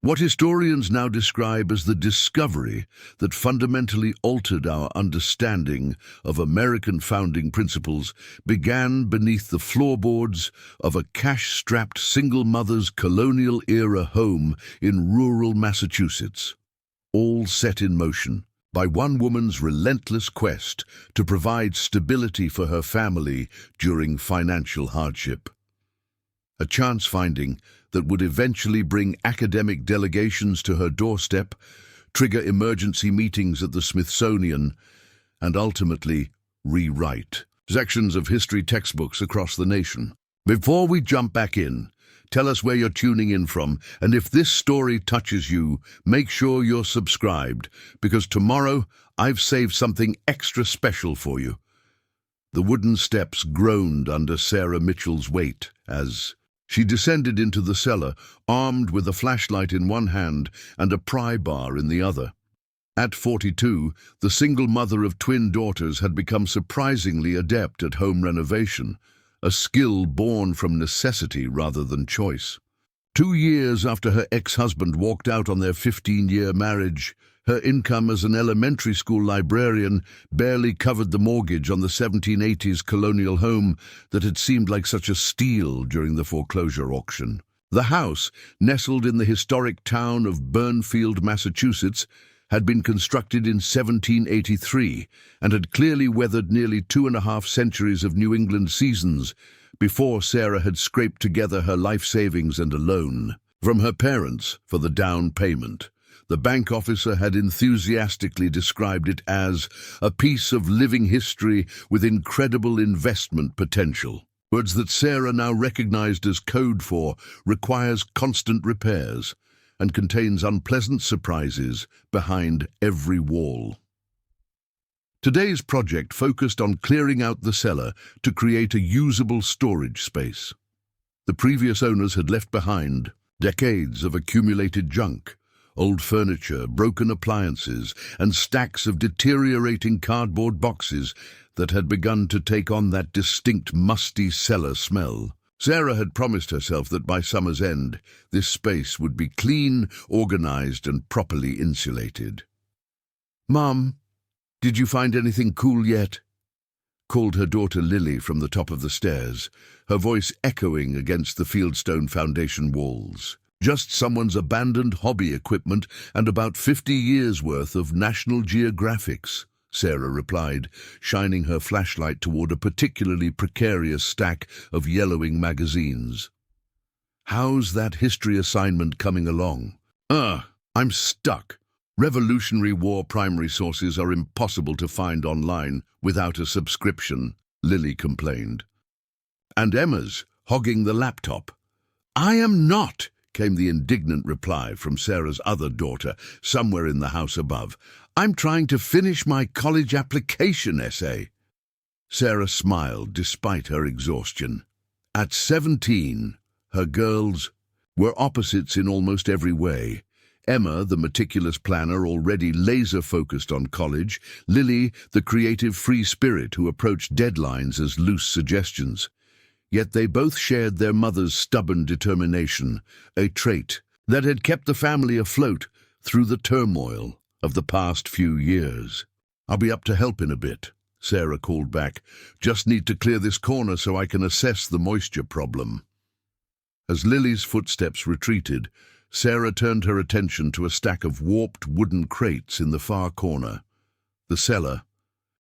What historians now describe as the discovery that fundamentally altered our understanding of American founding principles began beneath the floorboards of a cash-strapped single mother's colonial-era home in rural Massachusetts, all set in motion by one woman's relentless quest to provide stability for her family during financial hardship. A chance finding that would eventually bring academic delegations to her doorstep, trigger emergency meetings at the Smithsonian, and ultimately rewrite sections of history textbooks across the nation. Before we jump back in, tell us where you're tuning in from, and if this story touches you, make sure you're subscribed, because tomorrow I've saved something extra special for you. The wooden steps groaned under Sarah Mitchell's weight as she descended into the cellar, armed with a flashlight in one hand and a pry bar in the other. At 42, the single mother of twin daughters had become surprisingly adept at home renovation, a skill born from necessity rather than choice. 2 years after her ex-husband walked out on their 15-year marriage, her income as an elementary school librarian barely covered the mortgage on the 1780s colonial home that had seemed like such a steal during the foreclosure auction. The house, nestled in the historic town of Burnfield, Massachusetts, had been constructed in 1783 and had clearly weathered nearly 2.5 centuries of New England seasons before Sarah had scraped together her life savings and a loan from her parents for the down payment. The bank officer had enthusiastically described it as a piece of living history with incredible investment potential. Words that Sarah now recognized as code for requires constant repairs and contains unpleasant surprises behind every wall. Today's project focused on clearing out the cellar to create a usable storage space. The previous owners had left behind decades of accumulated junk, old furniture, broken appliances, and stacks of deteriorating cardboard boxes that had begun to take on that distinct musty cellar smell. Sarah had promised herself that by summer's end, this space would be clean, organized, and properly insulated. "Mom, did you find anything cool yet?" called her daughter Lily from the top of the stairs, her voice echoing against the fieldstone foundation walls. "Just someone's abandoned hobby equipment and about 50 years' worth of National Geographics," Sarah replied, shining her flashlight toward a particularly precarious stack of yellowing magazines. "How's that history assignment coming along?" I'm stuck. Revolutionary War primary sources are impossible to find online without a subscription," Lily complained. "And Emma's hogging the laptop." "I am not," came the indignant reply from Sarah's other daughter, somewhere in the house above. "I'm trying to finish my college application essay." Sarah smiled despite her exhaustion. At 17, her girls were opposites in almost every way. Emma, the meticulous planner already laser-focused on college, Lily, the creative free spirit who approached deadlines as loose suggestions. Yet they both shared their mother's stubborn determination, a trait that had kept the family afloat through the turmoil of the past few years. "I'll be up to help in a bit," Sarah called back. "Just need to clear this corner so I can assess the moisture problem." As Lily's footsteps retreated, Sarah turned her attention to a stack of warped wooden crates in the far corner. The cellar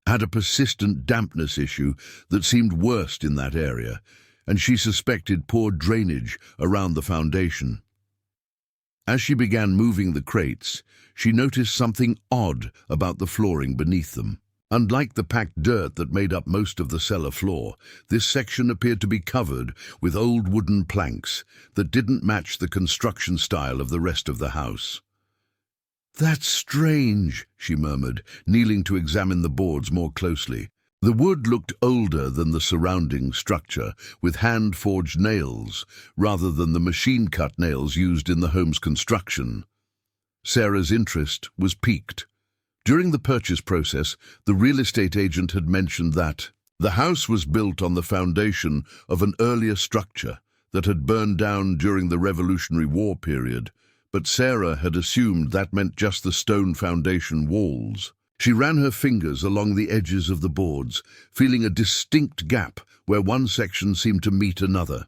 had a persistent dampness issue that seemed worst in that area, and she suspected poor drainage around the foundation. As she began moving the crates, she noticed something odd about the flooring beneath them. Unlike the packed dirt that made up most of the cellar floor, this section appeared to be covered with old wooden planks that didn't match the construction style of the rest of the house. "That's strange," she murmured, kneeling to examine the boards more closely. The wood looked older than the surrounding structure, with hand-forged nails rather than the machine-cut nails used in the home's construction. Sarah's interest was piqued. During the purchase process, the real estate agent had mentioned that the house was built on the foundation of an earlier structure that had burned down during the Revolutionary War period, but Sarah had assumed that meant just the stone foundation walls. She ran her fingers along the edges of the boards, feeling a distinct gap where one section seemed to meet another.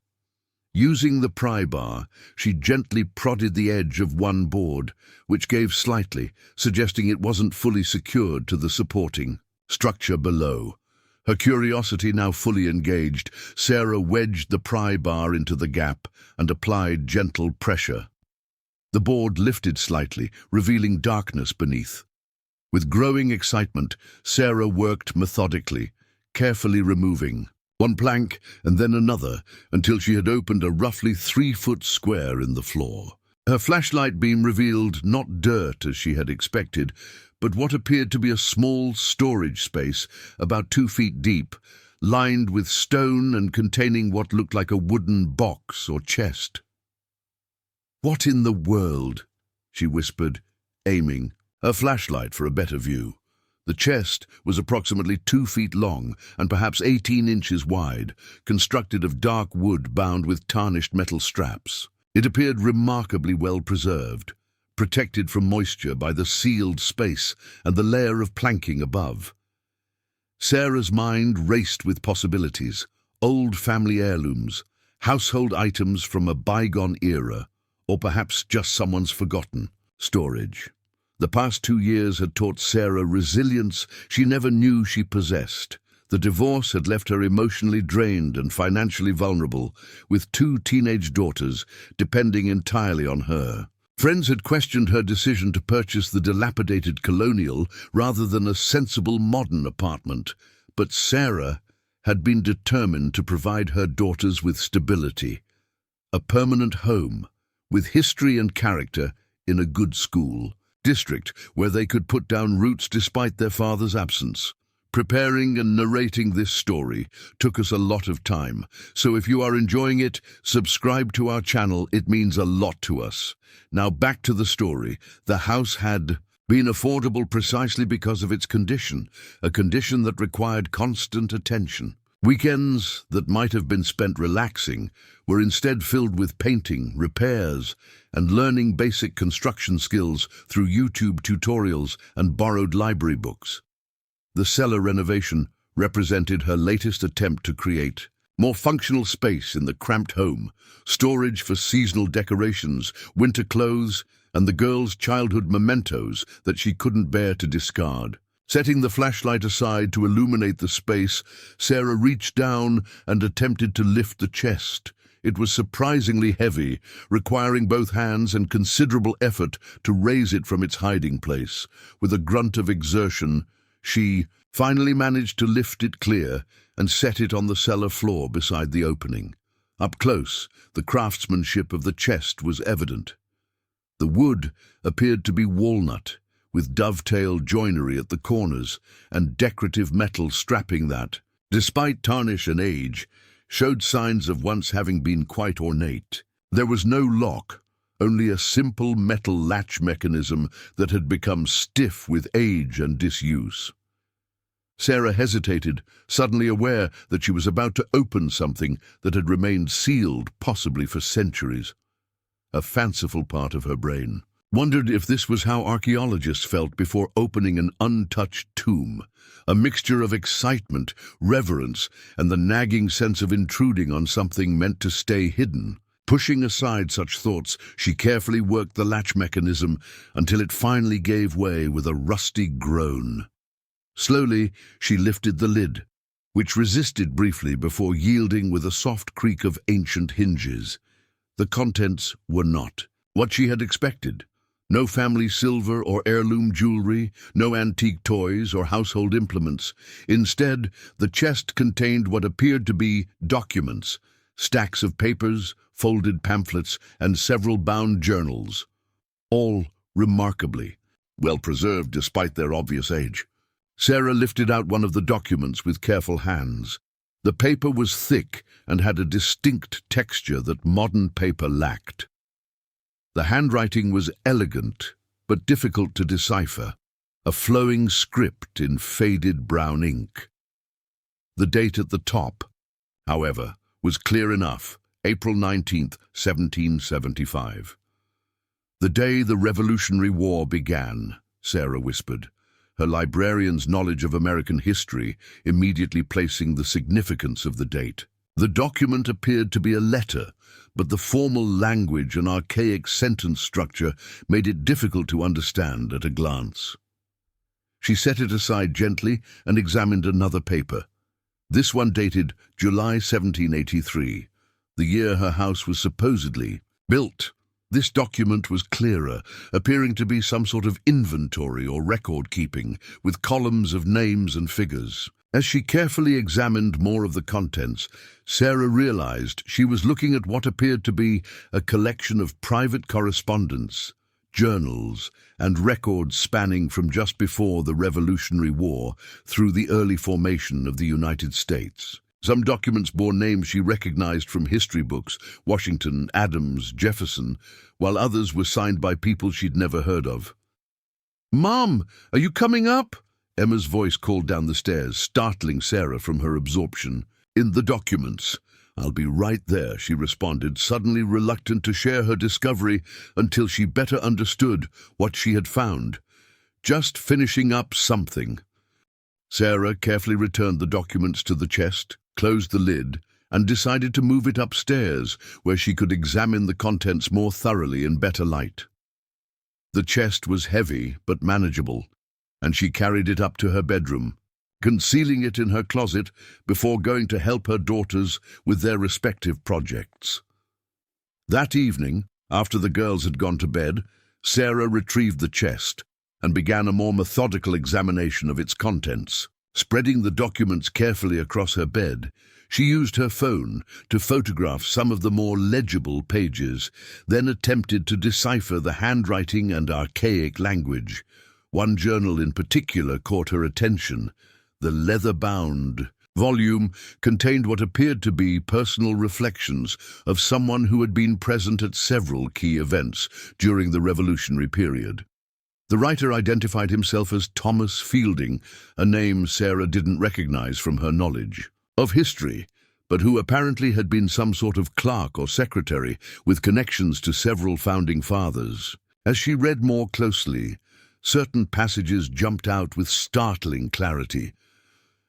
Using the pry bar, she gently prodded the edge of one board, which gave slightly, suggesting it wasn't fully secured to the supporting structure below. Her curiosity now fully engaged, Sarah wedged the pry bar into the gap and applied gentle pressure. The board lifted slightly, revealing darkness beneath. With growing excitement, Sarah worked methodically, carefully removing one plank and then another until she had opened a roughly 3-foot square in the floor. Her flashlight beam revealed not dirt as she had expected, but what appeared to be a small storage space about 2 feet deep, lined with stone and containing what looked like a wooden box or chest. "What in the world?" she whispered, aiming her flashlight for a better view. The chest was approximately 2 feet long and perhaps 18 inches wide, constructed of dark wood bound with tarnished metal straps. It appeared remarkably well preserved, protected from moisture by the sealed space and the layer of planking above. Sarah's mind raced with possibilities: old family heirlooms, household items from a bygone era, or perhaps just someone's forgotten storage. The past 2 years had taught Sarah resilience she never knew she possessed. The divorce had left her emotionally drained and financially vulnerable, with 2 teenage daughters depending entirely on her. Friends had questioned her decision to purchase the dilapidated colonial rather than a sensible modern apartment, but Sarah had been determined to provide her daughters with stability, a permanent home, with history and character in a good school district where they could put down roots despite their father's absence. Preparing and narrating this story took us a lot of time, so if you are enjoying it, subscribe to our channel. It means a lot to us. Now back to the story. The house had been affordable precisely because of its condition, a condition that required constant attention. Weekends that might have been spent relaxing were instead filled with painting, repairs, and learning basic construction skills through YouTube tutorials and borrowed library books. The cellar renovation represented her latest attempt to create more functional space in the cramped home, storage for seasonal decorations, winter clothes, and the girl's childhood mementos that she couldn't bear to discard. Setting the flashlight aside to illuminate the space, Sarah reached down and attempted to lift the chest. It was surprisingly heavy, requiring both hands and considerable effort to raise it from its hiding place. With a grunt of exertion, she finally managed to lift it clear and set it on the cellar floor beside the opening. Up close, the craftsmanship of the chest was evident. The wood appeared to be walnut, with dovetail joinery at the corners and decorative metal strapping that, despite tarnish and age, showed signs of once having been quite ornate. There was no lock, only a simple metal latch mechanism that had become stiff with age and disuse. Sarah hesitated, suddenly aware that she was about to open something that had remained sealed possibly for centuries. A fanciful part of her brain wondered if this was how archaeologists felt before opening an untouched tomb, a mixture of excitement, reverence, and the nagging sense of intruding on something meant to stay hidden. Pushing aside such thoughts, she carefully worked the latch mechanism until it finally gave way with a rusty groan. Slowly, she lifted the lid, which resisted briefly before yielding with a soft creak of ancient hinges. The contents were not what she had expected. No family silver or heirloom jewelry, no antique toys or household implements. Instead, the chest contained what appeared to be documents, stacks of papers, folded pamphlets, and several bound journals, all remarkably well preserved despite their obvious age. Sarah lifted out one of the documents with careful hands. The paper was thick and had a distinct texture that modern paper lacked. The handwriting was elegant, but difficult to decipher, a flowing script in faded brown ink. The date at the top, however, was clear enough: April 19th, 1775. "The day the Revolutionary War began," Sarah whispered, her librarian's knowledge of American history immediately placing the significance of the date. The document appeared to be a letter, but the formal language and archaic sentence structure made it difficult to understand at a glance. She set it aside gently and examined another paper. This one dated July 1783, the year her house was supposedly built. This document was clearer, appearing to be some sort of inventory or record-keeping, with columns of names and figures. As she carefully examined more of the contents, Sarah realized she was looking at what appeared to be a collection of private correspondence, journals, and records spanning from just before the Revolutionary War through the early formation of the United States. Some documents bore names she recognized from history books, Washington, Adams, Jefferson, while others were signed by people she'd never heard of. "Mom, are you coming up?" Emma's voice called down the stairs, startling Sarah from her absorption. "In the documents. I'll be right there," she responded, suddenly reluctant to share her discovery until she better understood what she had found. "Just finishing up something." Sarah carefully returned the documents to the chest, closed the lid, and decided to move it upstairs, where she could examine the contents more thoroughly in better light. The chest was heavy but manageable, and she carried it up to her bedroom, concealing it in her closet before going to help her daughters with their respective projects. That evening, after the girls had gone to bed, Sarah retrieved the chest and began a more methodical examination of its contents. Spreading the documents carefully across her bed, she used her phone to photograph some of the more legible pages, then attempted to decipher the handwriting and archaic language. One journal in particular caught her attention. The leather-bound volume contained what appeared to be personal reflections of someone who had been present at several key events during the Revolutionary period. The writer identified himself as Thomas Fielding, a name Sarah didn't recognize from her knowledge of history, but who apparently had been some sort of clerk or secretary with connections to several founding fathers. As she read more closely, certain passages jumped out with startling clarity.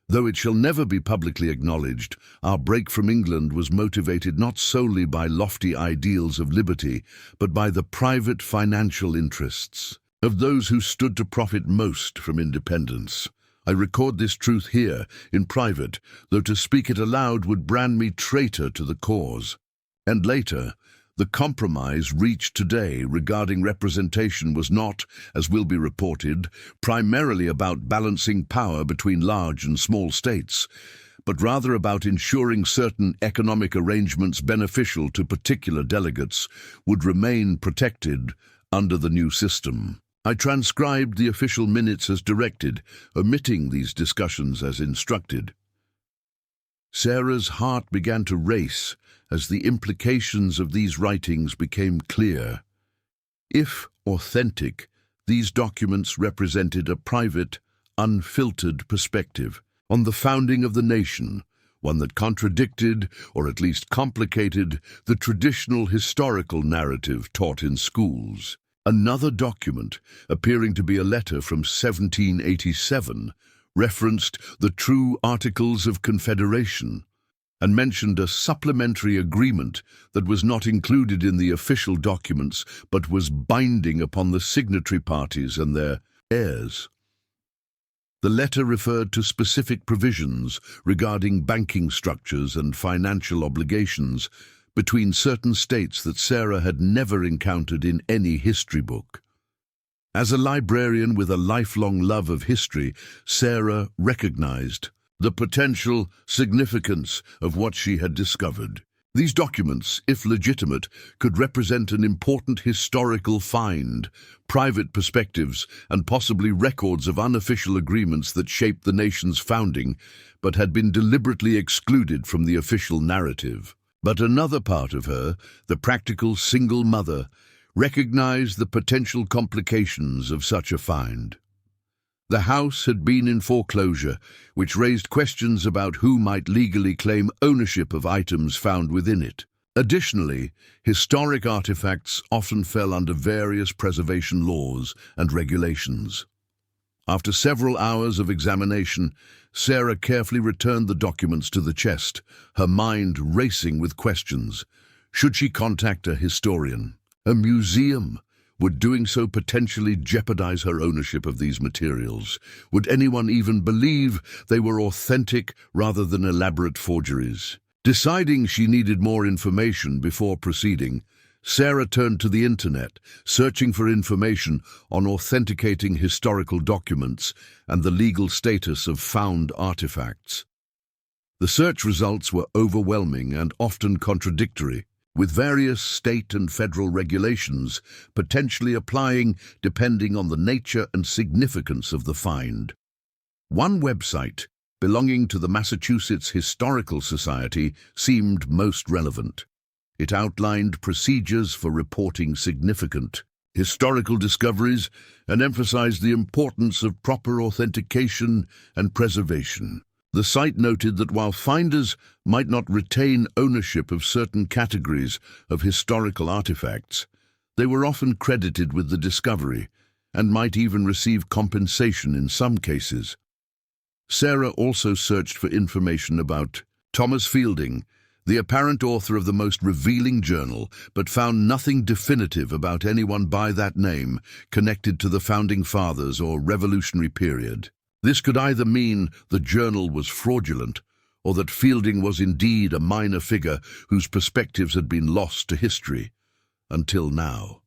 Though it shall never be publicly acknowledged, our break from England was motivated not solely by lofty ideals of liberty, but by the private financial interests of those who stood to profit most from independence. I record this truth here, in private, though to speak it aloud would brand me traitor to the cause. And later, the compromise reached today regarding representation was not, as will be reported, primarily about balancing power between large and small states, but rather about ensuring certain economic arrangements beneficial to particular delegates would remain protected under the new system. I transcribed the official minutes as directed, omitting these discussions as instructed. Sarah's heart began to race as the implications of these writings became clear. If authentic, these documents represented a private, unfiltered perspective on the founding of the nation, one that contradicted, or at least complicated, the traditional historical narrative taught in schools. Another document, appearing to be a letter from 1787, referenced the true Articles of Confederation and mentioned a supplementary agreement that was not included in the official documents but was binding upon the signatory parties and their heirs. The letter referred to specific provisions regarding banking structures and financial obligations between certain states that Sarah had never encountered in any history book. As a librarian with a lifelong love of history, Sarah recognized the potential significance of what she had discovered. These documents, if legitimate, could represent an important historical find, private perspectives, and possibly records of unofficial agreements that shaped the nation's founding, but had been deliberately excluded from the official narrative. But another part of her, the practical single mother, recognized the potential complications of such a find. The house had been in foreclosure, which raised questions about who might legally claim ownership of items found within it. Additionally, historic artifacts often fell under various preservation laws and regulations. After several hours of examination, Sarah carefully returned the documents to the chest, her mind racing with questions. Should she contact a historian, a museum? Would doing so potentially jeopardize her ownership of these materials? Would anyone even believe they were authentic rather than elaborate forgeries? Deciding she needed more information before proceeding, Sarah turned to the internet, searching for information on authenticating historical documents and the legal status of found artifacts. The search results were overwhelming and often contradictory, with various state and federal regulations potentially applying depending on the nature and significance of the find. One website, belonging to the Massachusetts Historical Society, seemed most relevant. It outlined procedures for reporting significant historical discoveries and emphasized the importance of proper authentication and preservation. The site noted that while finders might not retain ownership of certain categories of historical artifacts, they were often credited with the discovery and might even receive compensation in some cases. Sarah also searched for information about Thomas Fielding, the apparent author of the most revealing journal, but found nothing definitive about anyone by that name connected to the Founding Fathers or Revolutionary period. This could either mean the journal was fraudulent, or that Fielding was indeed a minor figure whose perspectives had been lost to history, until now.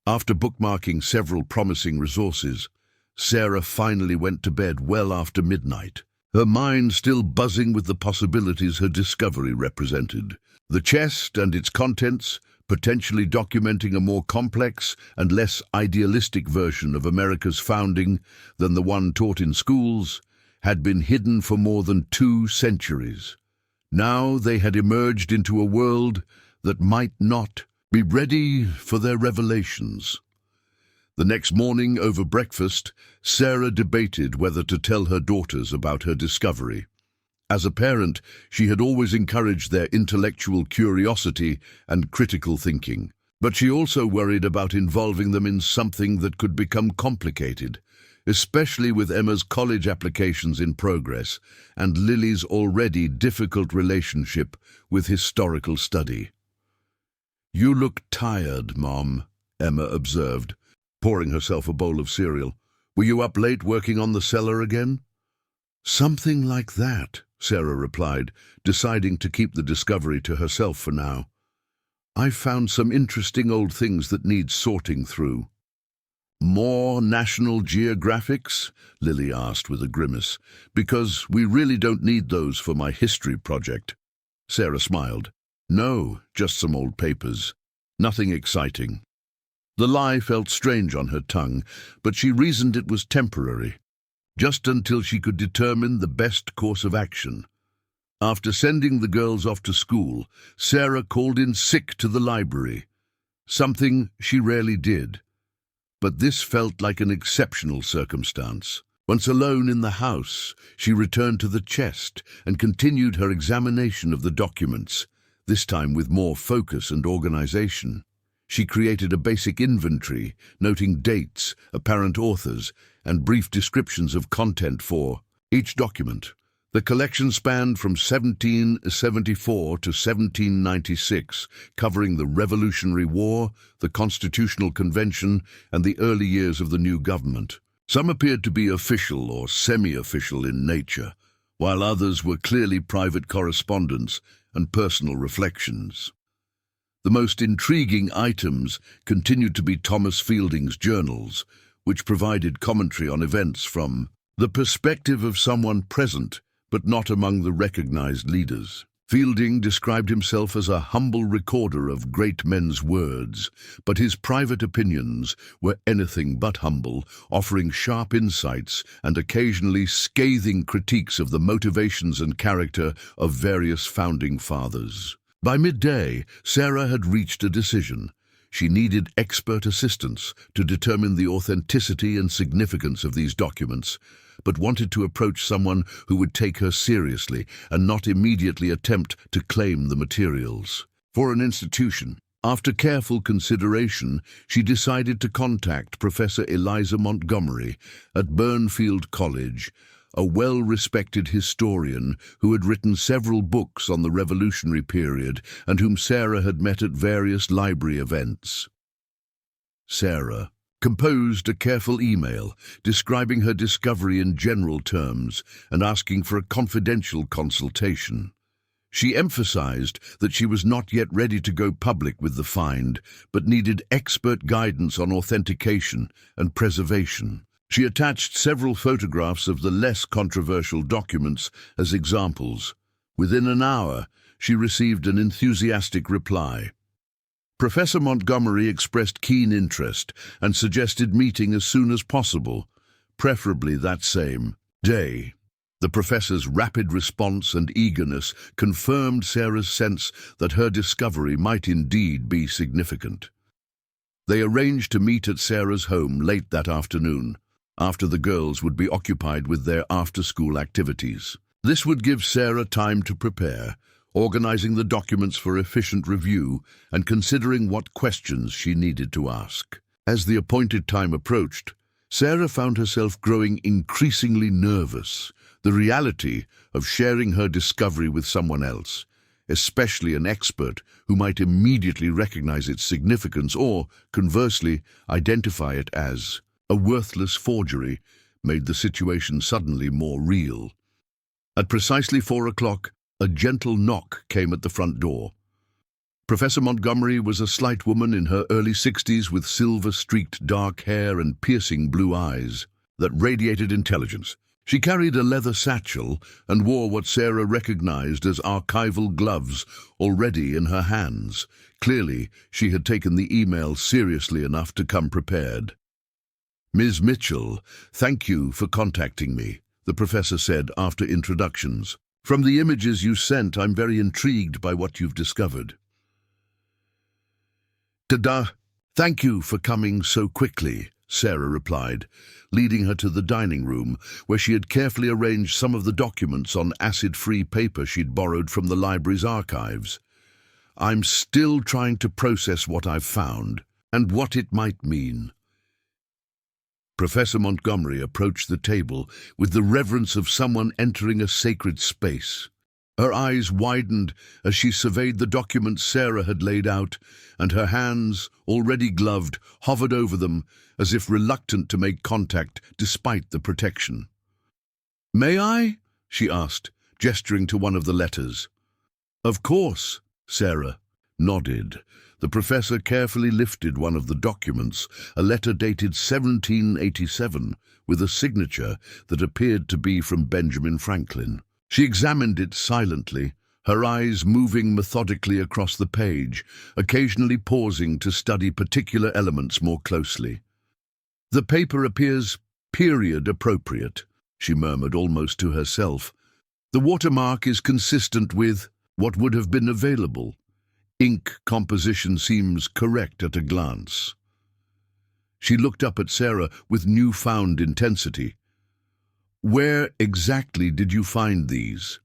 After bookmarking several promising resources, Sarah finally went to bed well after midnight, her mind still buzzing with the possibilities her discovery represented. The chest and its contents, potentially documenting a more complex and less idealistic version of America's founding than the one taught in schools, had been hidden for more than 2 centuries. Now they had emerged into a world that might not be ready for their revelations. The next morning, over breakfast, Sarah debated whether to tell her daughters about her discovery. As a parent, she had always encouraged their intellectual curiosity and critical thinking, but she also worried about involving them in something that could become complicated, especially with Emma's college applications in progress and Lily's already difficult relationship with historical study. "You look tired, Mom," Emma observed, pouring herself a bowl of cereal. "Were you up late working on the cellar again?" "Something like that," Sarah replied, deciding to keep the discovery to herself for now. "I've found some interesting old things that need sorting through." "More National Geographics?" Lily asked with a grimace. "Because we really don't need those for my history project." Sarah smiled. "No, just some old papers. Nothing exciting." The lie felt strange on her tongue, but she reasoned it was temporary, just until she could determine the best course of action. After sending the girls off to school, Sarah called in sick to the library, something she rarely did. But this felt like an exceptional circumstance. Once alone in the house, she returned to the chest and continued her examination of the documents, this time with more focus and organization. She created a basic inventory, noting dates, apparent authors, and brief descriptions of content for each document. The collection spanned from 1774 to 1796, covering the Revolutionary War, the Constitutional Convention, and the early years of the new government. Some appeared to be official or semi-official in nature, while others were clearly private correspondence and personal reflections. The most intriguing items continued to be Thomas Fielding's journals, which provided commentary on events from the perspective of someone present but not among the recognized leaders. Fielding described himself as a humble recorder of great men's words, but his private opinions were anything but humble, offering sharp insights and occasionally scathing critiques of the motivations and character of various founding fathers. By midday, Sarah had reached a decision. She needed expert assistance to determine the authenticity and significance of these documents, but wanted to approach someone who would take her seriously and not immediately attempt to claim the materials. for an institution. After careful consideration, she decided to contact Professor Eliza Montgomery at Burnfield College, a well-respected historian who had written several books on the Revolutionary period and whom Sarah had met at various library events. Sarah composed a careful email describing her discovery in general terms and asking for a confidential consultation. She emphasized that she was not yet ready to go public with the find, but needed expert guidance on authentication and preservation. She attached several photographs of the less controversial documents as examples. Within an hour, she received an enthusiastic reply. Professor Montgomery expressed keen interest and suggested meeting as soon as possible, preferably that same day. The professor's rapid response and eagerness confirmed Sarah's sense that her discovery might indeed be significant. They arranged to meet at Sarah's home late that afternoon, after the girls would be occupied with their after-school activities. This would give Sarah time to prepare, organizing the documents for efficient review and considering what questions she needed to ask. As the appointed time approached, Sarah found herself growing increasingly nervous. The reality of sharing her discovery with someone else, especially an expert who might immediately recognize its significance or, conversely, identify it as a worthless forgery, made the situation suddenly more real. At precisely 4 o'clock, a gentle knock came at the front door. Professor Montgomery was a slight woman in her early 60s with silver-streaked dark hair and piercing blue eyes that radiated intelligence. She carried a leather satchel and wore what Sarah recognized as archival gloves already in her hands. Clearly, she had taken the email seriously enough to come prepared. "Ms. Mitchell, thank you for contacting me," the professor said after introductions. "From the images you sent, I'm very intrigued by what you've discovered." "Ta-da! Thank you for coming so quickly," Sarah replied, leading her to the dining room, where she had carefully arranged some of the documents on acid-free paper she'd borrowed from the library's archives. "I'm still trying to process what I've found, and what it might mean." Professor Montgomery approached the table with the reverence of someone entering a sacred space. Her eyes widened as she surveyed the documents Sarah had laid out, and her hands, already gloved, hovered over them as if reluctant to make contact despite the protection. "May I?" she asked, gesturing to one of the letters. "Of course," Sarah nodded. The professor carefully lifted one of the documents, a letter dated 1787, with a signature that appeared to be from Benjamin Franklin. She examined it silently, her eyes moving methodically across the page, occasionally pausing to study particular elements more closely. "The paper appears period-appropriate," she murmured almost to herself. "The watermark is consistent with what would have been available. Ink composition seems correct at a glance." She looked up at Sarah with newfound intensity. "Where exactly did you find these?"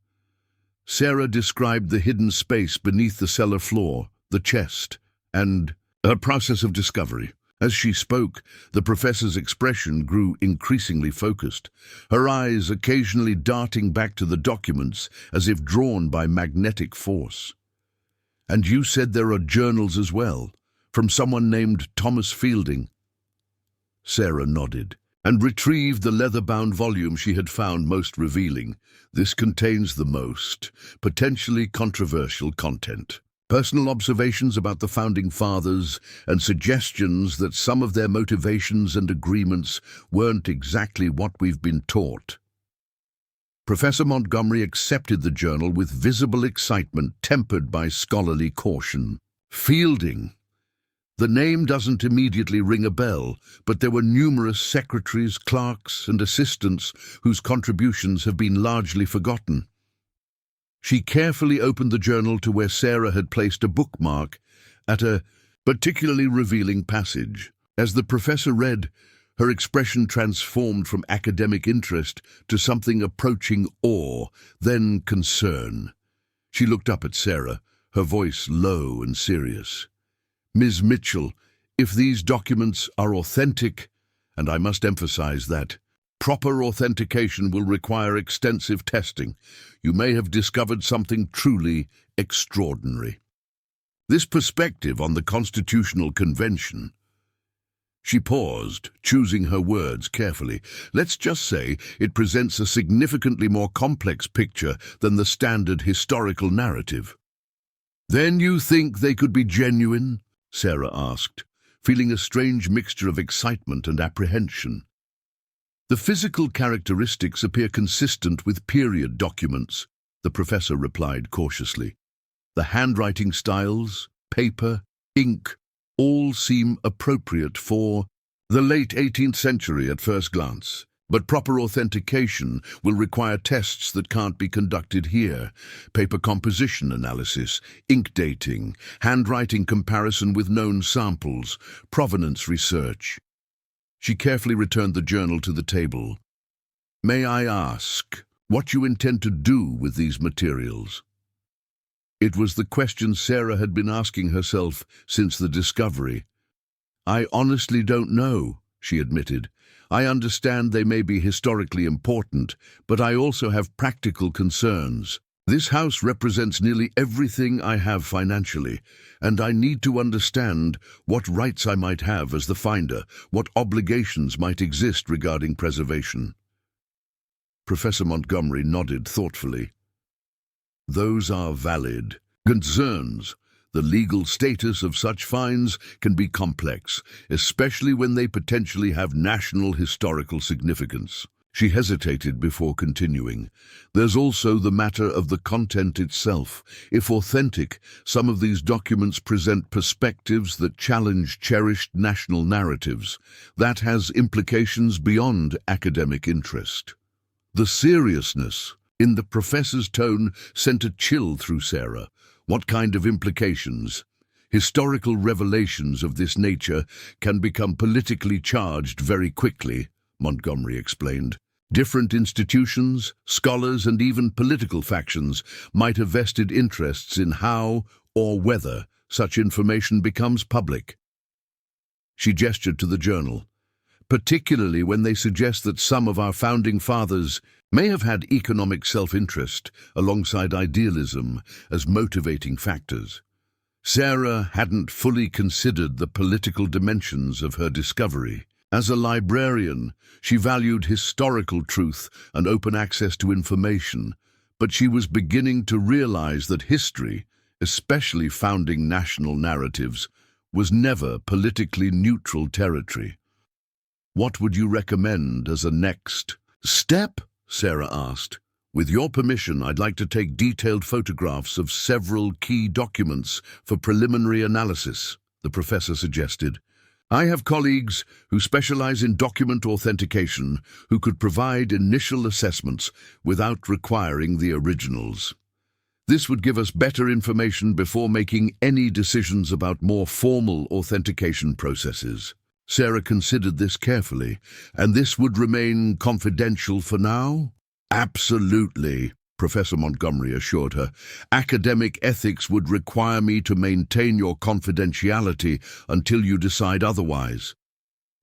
Sarah described the hidden space beneath the cellar floor, the chest, and her process of discovery. As she spoke, the professor's expression grew increasingly focused, her eyes occasionally darting back to the documents as if drawn by magnetic force. "And you said there are journals as well, from someone named Thomas Fielding?" Sarah nodded and retrieved the leather-bound volume she had found most revealing. "This contains the most potentially controversial content. Personal observations about the Founding Fathers and suggestions that some of their motivations and agreements weren't exactly what we've been taught." Professor Montgomery accepted the journal with visible excitement tempered by scholarly caution. "Fielding. The name doesn't immediately ring a bell, but there were numerous secretaries, clerks, and assistants whose contributions have been largely forgotten." She carefully opened the journal to where Sarah had placed a bookmark at a particularly revealing passage. As the professor read, her expression transformed from academic interest to something approaching awe, then concern. She looked up at Sarah, her voice low and serious. "Ms. Mitchell, if these documents are authentic, and I must emphasize that, proper authentication will require extensive testing, you may have discovered something truly extraordinary. This perspective on the Constitutional Convention—" She paused, choosing her words carefully. "Let's just say it presents a significantly more complex picture than the standard historical narrative." "Then you think they could be genuine?" Sarah asked, feeling a strange mixture of excitement and apprehension. "The physical characteristics appear consistent with period documents," the professor replied cautiously. "The handwriting styles, paper, ink, all seem appropriate for the late 18th century at first glance. But proper authentication will require tests that can't be conducted here: paper composition analysis, ink dating, handwriting comparison with known samples, provenance research." She carefully returned the journal to the table. "May I ask what you intend to do with these materials?" It was the question Sarah had been asking herself since the discovery. "I honestly don't know," she admitted. "I understand they may be historically important, but I also have practical concerns. This house represents nearly everything I have financially, and I need to understand what rights I might have as the finder, what obligations might exist regarding preservation." Professor Montgomery nodded thoughtfully. "Those are valid concerns. The legal status of such finds can be complex, especially when they potentially have national historical significance." She hesitated before continuing. "There's also the matter of the content itself. If authentic, some of these documents present perspectives that challenge cherished national narratives. That has implications beyond academic interest." The seriousness in the professor's tone sent a chill through Sarah. What kind of implications? Historical revelations of this nature can become politically charged very quickly, Montgomery explained. Different institutions, scholars, and even political factions might have vested interests in how or whether such information becomes public. She gestured to the journal. "Particularly when they suggest that some of our founding fathers may have had economic self-interest alongside idealism as motivating factors." Sarah hadn't fully considered the political dimensions of her discovery. As a librarian, she valued historical truth and open access to information, but she was beginning to realize that history, especially founding national narratives, was never politically neutral territory. "What would you recommend as a next step?" Sarah asked. "With your permission, I'd like to take detailed photographs of several key documents for preliminary analysis," the professor suggested. "I have colleagues who specialize in document authentication who could provide initial assessments without requiring the originals. This would give us better information before making any decisions about more formal authentication processes." Sarah considered this carefully. "And this would remain confidential for now?" "Absolutely," Professor Montgomery assured her. "Academic ethics would require me to maintain your confidentiality until you decide otherwise.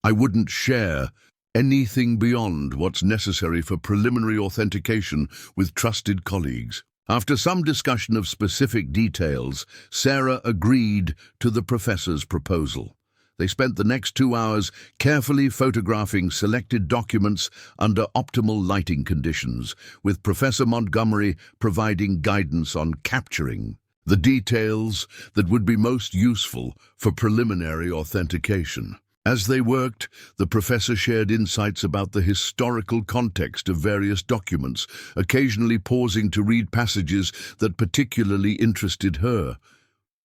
I wouldn't share anything beyond what's necessary for preliminary authentication with trusted colleagues." After some discussion of specific details, Sarah agreed to the professor's proposal. They spent the next 2 hours carefully photographing selected documents under optimal lighting conditions, with Professor Montgomery providing guidance on capturing the details that would be most useful for preliminary authentication. As they worked, the professor shared insights about the historical context of various documents, occasionally pausing to read passages that particularly interested her.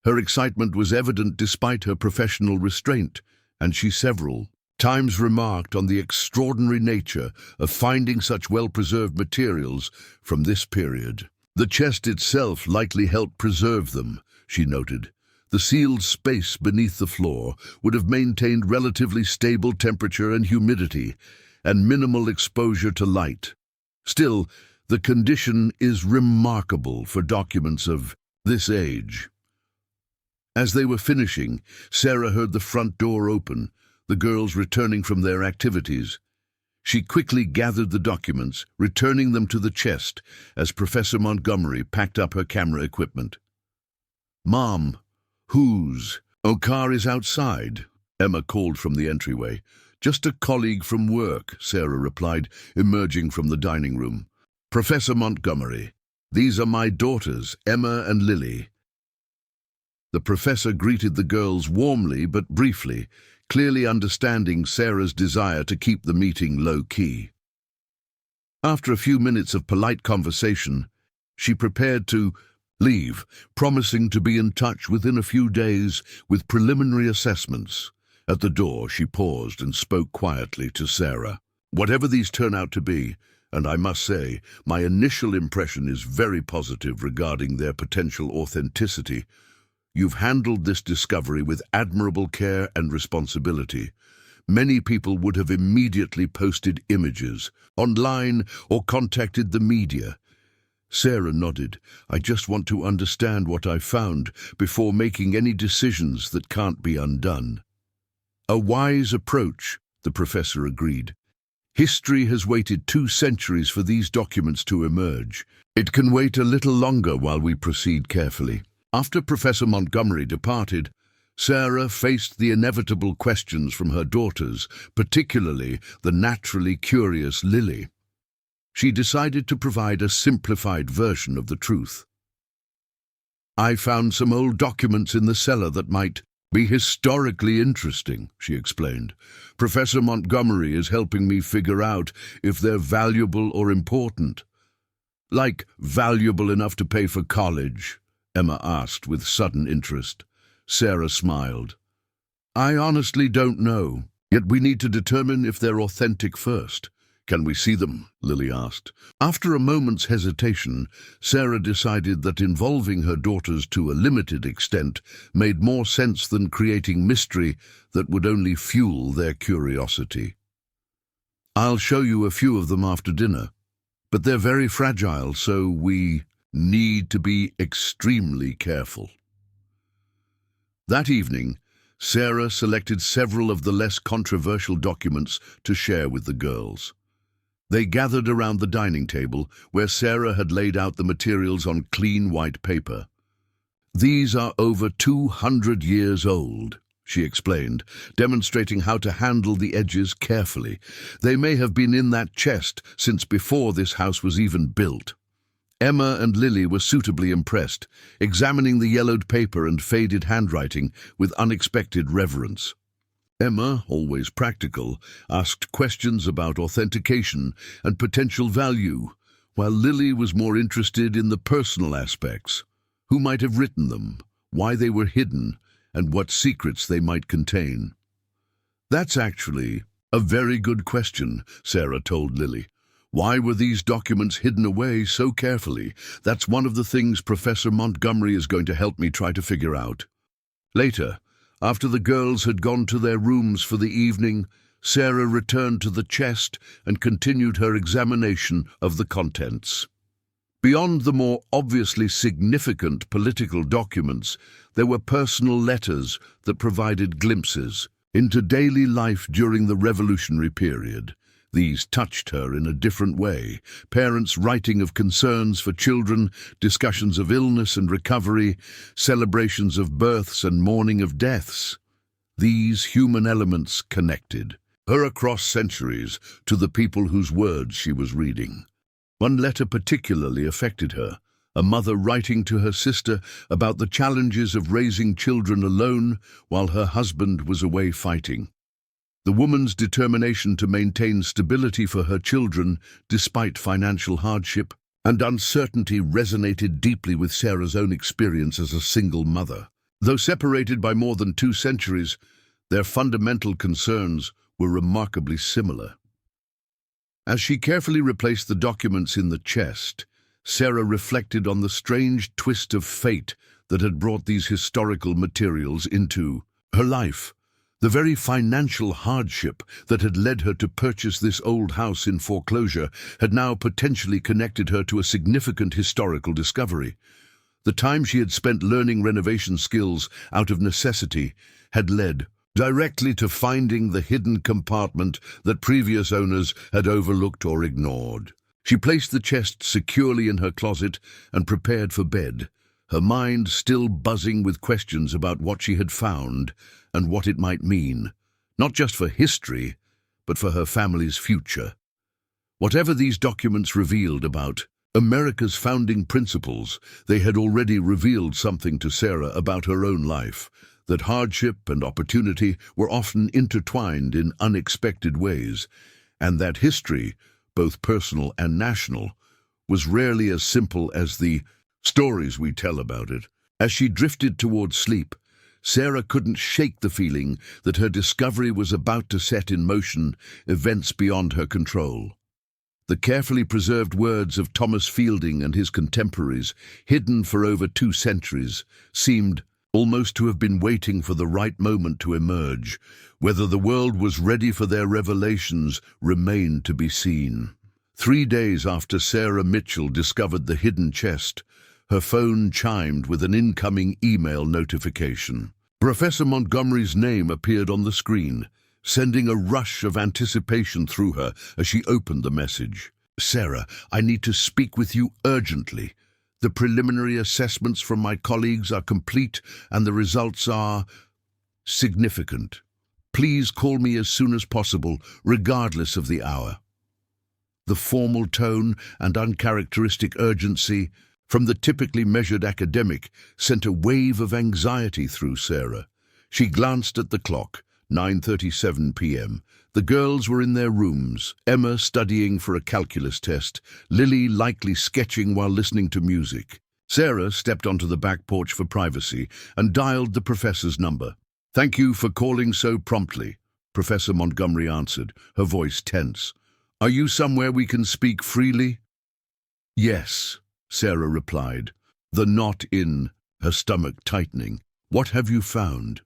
Her excitement was evident despite her professional restraint, and she several times remarked on the extraordinary nature of finding such well-preserved materials from this period. "The chest itself likely helped preserve them," she noted. "The sealed space beneath the floor would have maintained relatively stable temperature and humidity, and minimal exposure to light. Still, the condition is remarkable for documents of this age." As they were finishing, Sarah heard the front door open, the girls returning from their activities. She quickly gathered the documents, returning them to the chest as Professor Montgomery packed up her camera equipment. "Mom, whose? Okar is outside," Emma called from the entryway. "Just a colleague from work," Sarah replied, emerging from the dining room. "Professor Montgomery, these are my daughters, Emma and Lily." The professor greeted the girls warmly but briefly, clearly understanding Sarah's desire to keep the meeting low-key. After a few minutes of polite conversation, she prepared to leave, promising to be in touch within a few days with preliminary assessments. At the door, she paused and spoke quietly to Sarah. "Whatever these turn out to be, and I must say, my initial impression is very positive regarding their potential authenticity, you've handled this discovery with admirable care and responsibility. Many people would have immediately posted images online or contacted the media." Sarah nodded. "I just want to understand what I found before making any decisions that can't be undone." "A wise approach," the professor agreed. "History has waited 2 centuries for these documents to emerge. It can wait a little longer while we proceed carefully." After Professor Montgomery departed, Sarah faced the inevitable questions from her daughters, particularly the naturally curious Lily. She decided to provide a simplified version of the truth. "I found some old documents in the cellar that might be historically interesting," she explained. "Professor Montgomery is helping me figure out if they're valuable or important." "Like valuable enough to pay for college?" Emma asked with sudden interest. Sarah smiled. "I honestly don't know. Yet we need to determine if they're authentic first." "Can we see them?" Lily asked. After a moment's hesitation, Sarah decided that involving her daughters to a limited extent made more sense than creating mystery that would only fuel their curiosity. "I'll show you a few of them after dinner, but they're very fragile, so we need to be extremely careful." That evening, Sarah selected several of the less controversial documents to share with the girls. They gathered around the dining table, where Sarah had laid out the materials on clean white paper. "These are over 200 years old," she explained, demonstrating how to handle the edges carefully. "They may have been in that chest since before this house was even built." Emma and Lily were suitably impressed, examining the yellowed paper and faded handwriting with unexpected reverence. Emma, always practical, asked questions about authentication and potential value, while Lily was more interested in the personal aspects. Who might have written them, why they were hidden, and what secrets they might contain. "That's actually a very good question," Sarah told Lily. "Why were these documents hidden away so carefully? That's one of the things Professor Montgomery is going to help me try to figure out." Later, after the girls had gone to their rooms for the evening, Sarah returned to the chest and continued her examination of the contents. Beyond the more obviously significant political documents, there were personal letters that provided glimpses into daily life during the revolutionary period. These touched her in a different way. Parents writing of concerns for children, discussions of illness and recovery, celebrations of births and mourning of deaths. These human elements connected her across centuries to the people whose words she was reading. One letter particularly affected her, a mother writing to her sister about the challenges of raising children alone while her husband was away fighting. The woman's determination to maintain stability for her children despite financial hardship and uncertainty resonated deeply with Sarah's own experience as a single mother. Though separated by more than 2 centuries, their fundamental concerns were remarkably similar. As she carefully replaced the documents in the chest, Sarah reflected on the strange twist of fate that had brought these historical materials into her life. The very financial hardship that had led her to purchase this old house in foreclosure had now potentially connected her to a significant historical discovery. The time she had spent learning renovation skills out of necessity had led directly to finding the hidden compartment that previous owners had overlooked or ignored. She placed the chest securely in her closet and prepared for bed, her mind still buzzing with questions about what she had found and what it might mean, not just for history, but for her family's future. Whatever these documents revealed about America's founding principles, they had already revealed something to Sarah about her own life, that hardship and opportunity were often intertwined in unexpected ways, and that history, both personal and national, was rarely as simple as the stories we tell about it. As she drifted towards sleep, Sarah couldn't shake the feeling that her discovery was about to set in motion events beyond her control. The carefully preserved words of Thomas Fielding and his contemporaries, hidden for over 2 centuries, seemed almost to have been waiting for the right moment to emerge. Whether the world was ready for their revelations remained to be seen. 3 days after Sarah Mitchell discovered the hidden chest, her phone chimed with an incoming email notification. Professor Montgomery's name appeared on the screen, sending a rush of anticipation through her as she opened the message. "Sarah, I need to speak with you urgently. The preliminary assessments from my colleagues are complete and the results are significant. Please call me as soon as possible, regardless of the hour." The formal tone and uncharacteristic urgency from the typically measured academic sent a wave of anxiety through Sarah. She glanced at the clock, 9:37 p.m. The girls were in their rooms, Emma studying for a calculus test, Lily likely sketching while listening to music. Sarah stepped onto the back porch for privacy and dialed the professor's number. "Thank you for calling so promptly," Professor Montgomery answered, her voice tense. "Are you somewhere we can speak freely?" "Yes," Sarah replied, the knot in her stomach tightening. "What have you found?"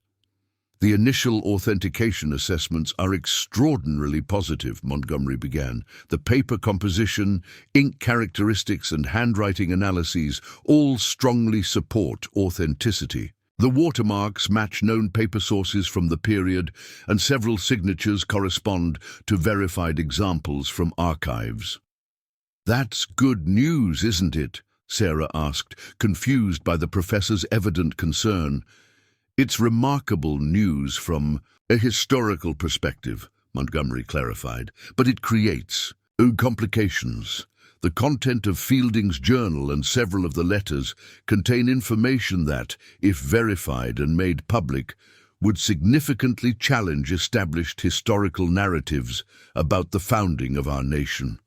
"The initial authentication assessments are extraordinarily positive," Montgomery began. "The paper composition, ink characteristics, and handwriting analyses all strongly support authenticity. The watermarks match known paper sources from the period, and several signatures correspond to verified examples from archives." "That's good news, isn't it?" Sarah asked, confused by the professor's evident concern. "It's remarkable news from a historical perspective," Montgomery clarified, "but it creates complications. The content of Fielding's journal and several of the letters contain information that, if verified and made public, would significantly challenge established historical narratives about the founding of our nation."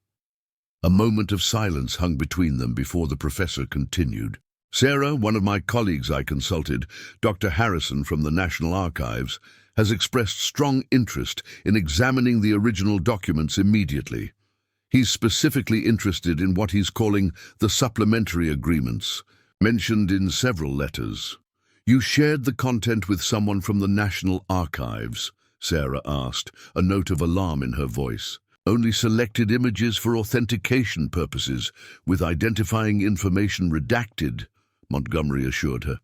A moment of silence hung between them before the professor continued. "Sarah, one of my colleagues I consulted, Dr. Harrison from the National Archives, has expressed strong interest in examining the original documents immediately. He's specifically interested in what he's calling the supplementary agreements, mentioned in several letters." "You shared the content with someone from the National Archives?" Sarah asked, a note of alarm in her voice. "Only selected images for authentication purposes, with identifying information redacted," Montgomery assured her.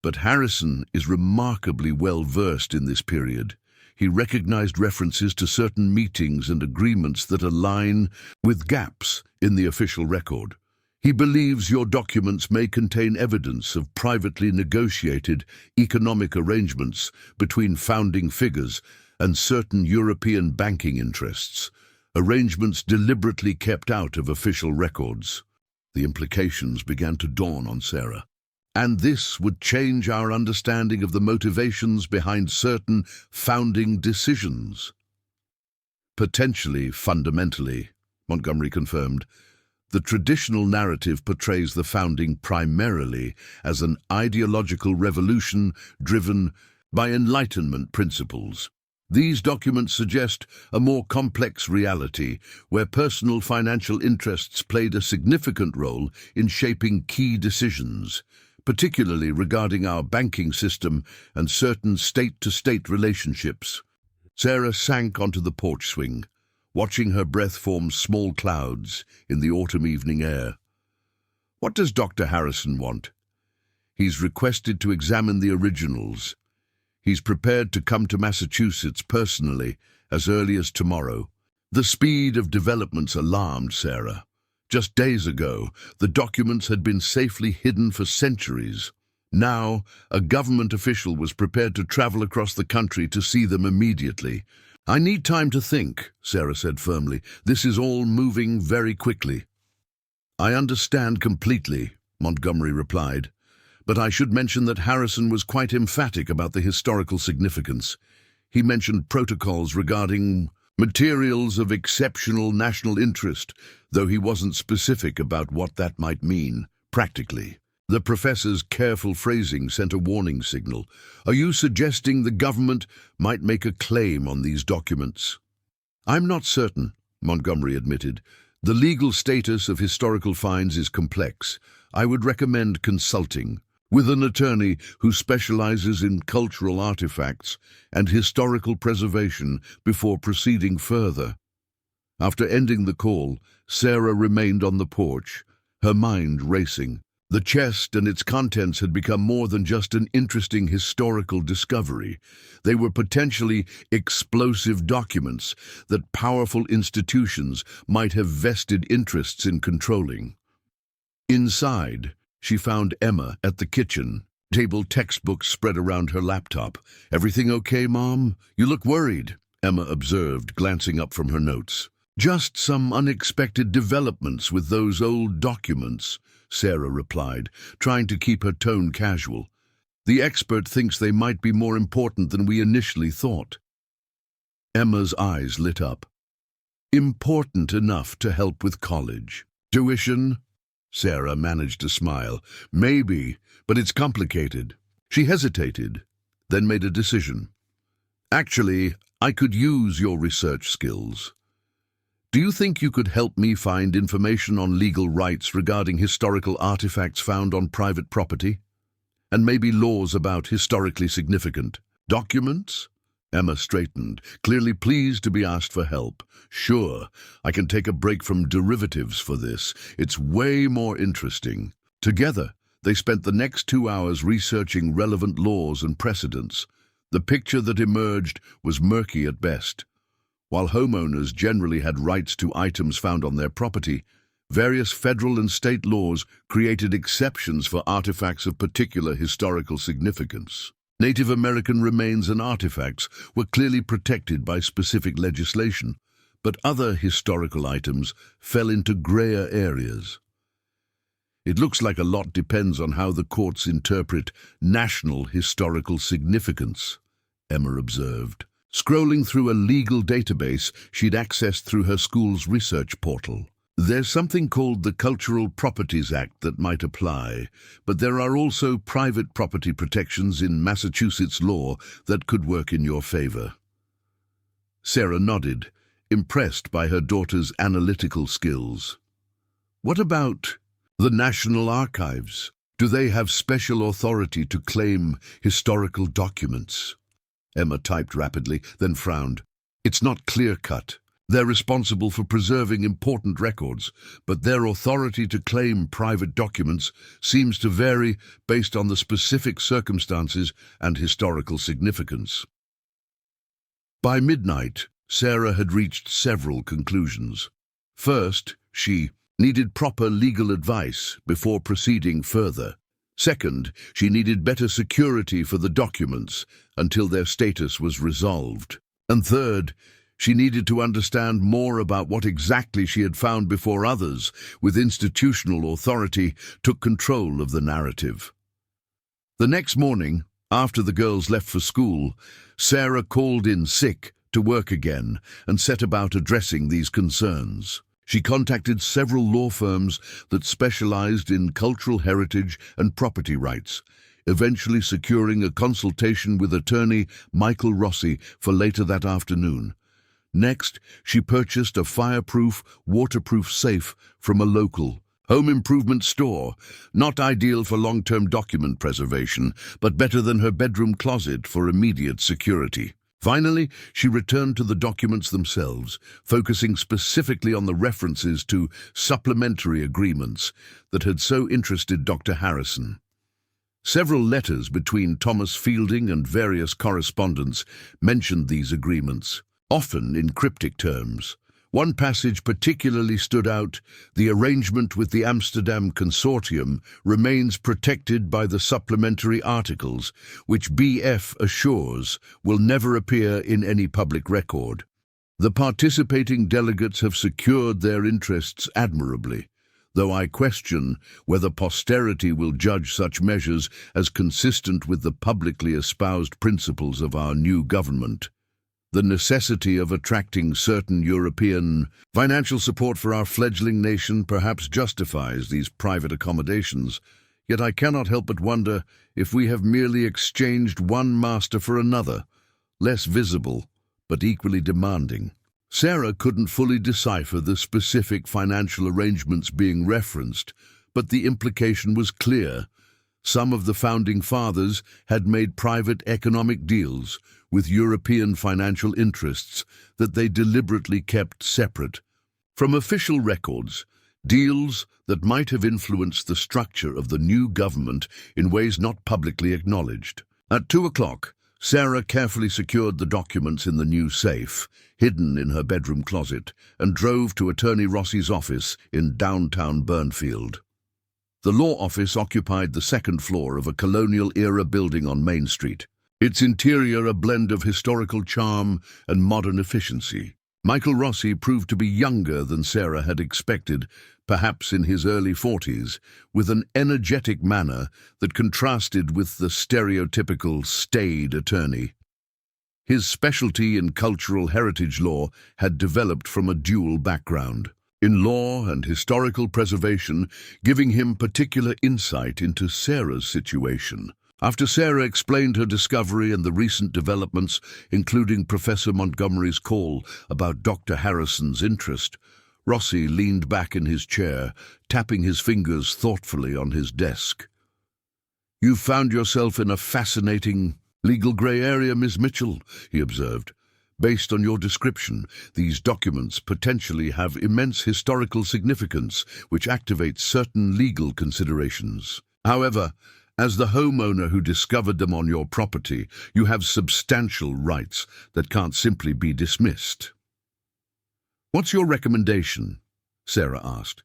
"But Harrison is remarkably well versed in this period. He recognized references to certain meetings and agreements that align with gaps in the official record. He believes your documents may contain evidence of privately negotiated economic arrangements between founding figures and certain European banking interests, arrangements deliberately kept out of official records." The implications began to dawn on Sarah. "And this would change our understanding of the motivations behind certain founding decisions." "Potentially, fundamentally," Montgomery confirmed. "The traditional narrative portrays the founding primarily as an ideological revolution driven by Enlightenment principles. These documents suggest a more complex reality, where personal financial interests played a significant role in shaping key decisions, particularly regarding our banking system and certain state-to-state relationships." Sarah sank onto the porch swing, watching her breath form small clouds in the autumn evening air. What does Dr. Harrison want? He's requested to examine the originals. He's prepared to come to Massachusetts personally as early as tomorrow. The speed of developments alarmed Sarah. Just days ago, the documents had been safely hidden for centuries. Now, a government official was prepared to travel across the country to see them immediately. "I need time to think," Sarah said firmly. "This is all moving very quickly." "I understand completely," Montgomery replied. "But I should mention that Harrison was quite emphatic about the historical significance. He mentioned protocols regarding materials of exceptional national interest, though he wasn't specific about what that might mean, practically." The professor's careful phrasing sent a warning signal. "Are you suggesting the government might make a claim on these documents?" "I'm not certain," Montgomery admitted. "The legal status of historical finds is complex. I would recommend consulting with an attorney who specializes in cultural artifacts and historical preservation before proceeding further." After ending the call, Sarah remained on the porch, her mind racing. The chest and its contents had become more than just an interesting historical discovery. They were potentially explosive documents that powerful institutions might have vested interests in controlling. Inside, she found Emma at the kitchen table, textbooks spread around her laptop. "Everything okay, Mom? You look worried," Emma observed, glancing up from her notes. "Just some unexpected developments with those old documents," Sarah replied, trying to keep her tone casual. "The expert thinks they might be more important than we initially thought." Emma's eyes lit up. "Important enough to help with college tuition?" Sarah managed to smile. "Maybe, but it's complicated." She hesitated, then made a decision. "Actually, I could use your research skills. Do you think you could help me find information on legal rights regarding historical artifacts found on private property? And maybe laws about historically significant documents?" Emma straightened, clearly pleased to be asked for help. "Sure, I can take a break from derivatives for this. It's way more interesting." Together, they spent the next 2 hours researching relevant laws and precedents. The picture that emerged was murky at best. While homeowners generally had rights to items found on their property, various federal and state laws created exceptions for artifacts of particular historical significance. Native American remains and artifacts were clearly protected by specific legislation, but other historical items fell into grayer areas. "It looks like a lot depends on how the courts interpret national historical significance," Emma observed, scrolling through a legal database she'd accessed through her school's research portal. "There's something called the Cultural Properties Act that might apply, but there are also private property protections in Massachusetts law that could work in your favor." Sarah nodded, impressed by her daughter's analytical skills. "What about the National Archives? Do they have special authority to claim historical documents?" Emma typed rapidly, then frowned. "It's not clear-cut. They're responsible for preserving important records, but their authority to claim private documents seems to vary based on the specific circumstances and historical significance." By midnight, Sarah had reached several conclusions. First, she needed proper legal advice before proceeding further. Second, she needed better security for the documents until their status was resolved. And third, she needed to understand more about what exactly she had found before others, with institutional authority, took control of the narrative. The next morning, after the girls left for school, Sarah called in sick to work again and set about addressing these concerns. She contacted several law firms that specialized in cultural heritage and property rights, eventually securing a consultation with attorney Michael Rossi for later that afternoon. Next, she purchased a fireproof, waterproof safe from a local home improvement store, not ideal for long-term document preservation, but better than her bedroom closet for immediate security. Finally, she returned to the documents themselves, focusing specifically on the references to supplementary agreements that had so interested Dr. Harrison. Several letters between Thomas Fielding and various correspondents mentioned these agreements, often in cryptic terms. One passage particularly stood out: the arrangement with the Amsterdam Consortium remains protected by the supplementary articles, which BF assures will never appear in any public record. The participating delegates have secured their interests admirably, though I question whether posterity will judge such measures as consistent with the publicly espoused principles of our new government. The necessity of attracting certain European financial support for our fledgling nation perhaps justifies these private accommodations, yet I cannot help but wonder if we have merely exchanged one master for another, less visible but equally demanding. Sarah couldn't fully decipher the specific financial arrangements being referenced, but the implication was clear. Some of the founding fathers had made private economic deals with European financial interests that they deliberately kept separate from official records, deals that might have influenced the structure of the new government in ways not publicly acknowledged. At 2 o'clock, Sarah carefully secured the documents in the new safe, hidden in her bedroom closet, and drove to Attorney Rossi's office in downtown Burnfield. The law office occupied the second floor of a colonial-era building on Main Street, its interior a blend of historical charm and modern efficiency. Michael Rossi proved to be younger than Sarah had expected, perhaps in his early 40s, with an energetic manner that contrasted with the stereotypical staid attorney. His specialty in cultural heritage law had developed from a dual background in law and historical preservation, giving him particular insight into Sarah's situation. After Sarah explained her discovery and the recent developments, including Professor Montgomery's call about Dr. Harrison's interest, Rossi leaned back in his chair, tapping his fingers thoughtfully on his desk. "You've found yourself in a fascinating legal grey area, Miss Mitchell," he observed. "Based on your description, these documents potentially have immense historical significance, which activates certain legal considerations. However, as the homeowner who discovered them on your property, you have substantial rights that can't simply be dismissed." "What's your recommendation?" Sarah asked.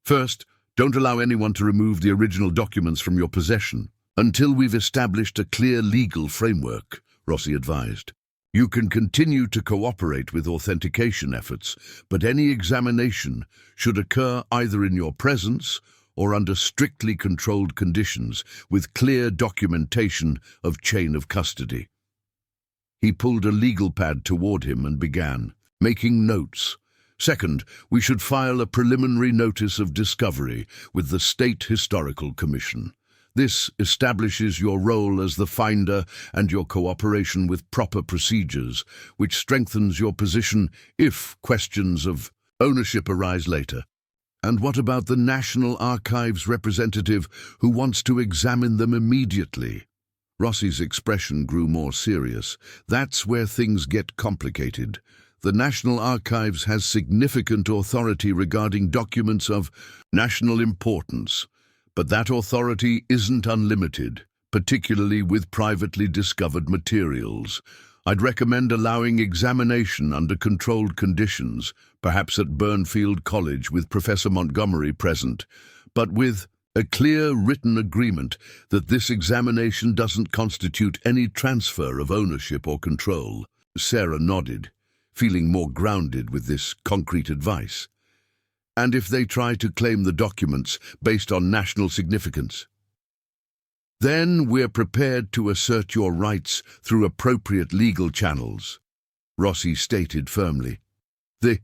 "First, don't allow anyone to remove the original documents from your possession until we've established a clear legal framework," Rossi advised. "You can continue to cooperate with authentication efforts, but any examination should occur either in your presence or under strictly controlled conditions with clear documentation of chain of custody." He pulled a legal pad toward him and began, making notes. "Second, we should file a preliminary notice of discovery with the State Historical Commission. This establishes your role as the finder and your cooperation with proper procedures, which strengthens your position if questions of ownership arise later." "And what about the National Archives representative who wants to examine them immediately?" Rossi's expression grew more serious. "That's where things get complicated. The National Archives has significant authority regarding documents of national importance, but that authority isn't unlimited, particularly with privately discovered materials. I'd recommend allowing examination under controlled conditions, perhaps at Burnfield College with Professor Montgomery present, but with a clear written agreement that this examination doesn't constitute any transfer of ownership or control." Sarah nodded, feeling more grounded with this concrete advice. "And if they try to claim the documents based on national significance?" "Then we're prepared to assert your rights through appropriate legal channels," Rossi stated firmly. "The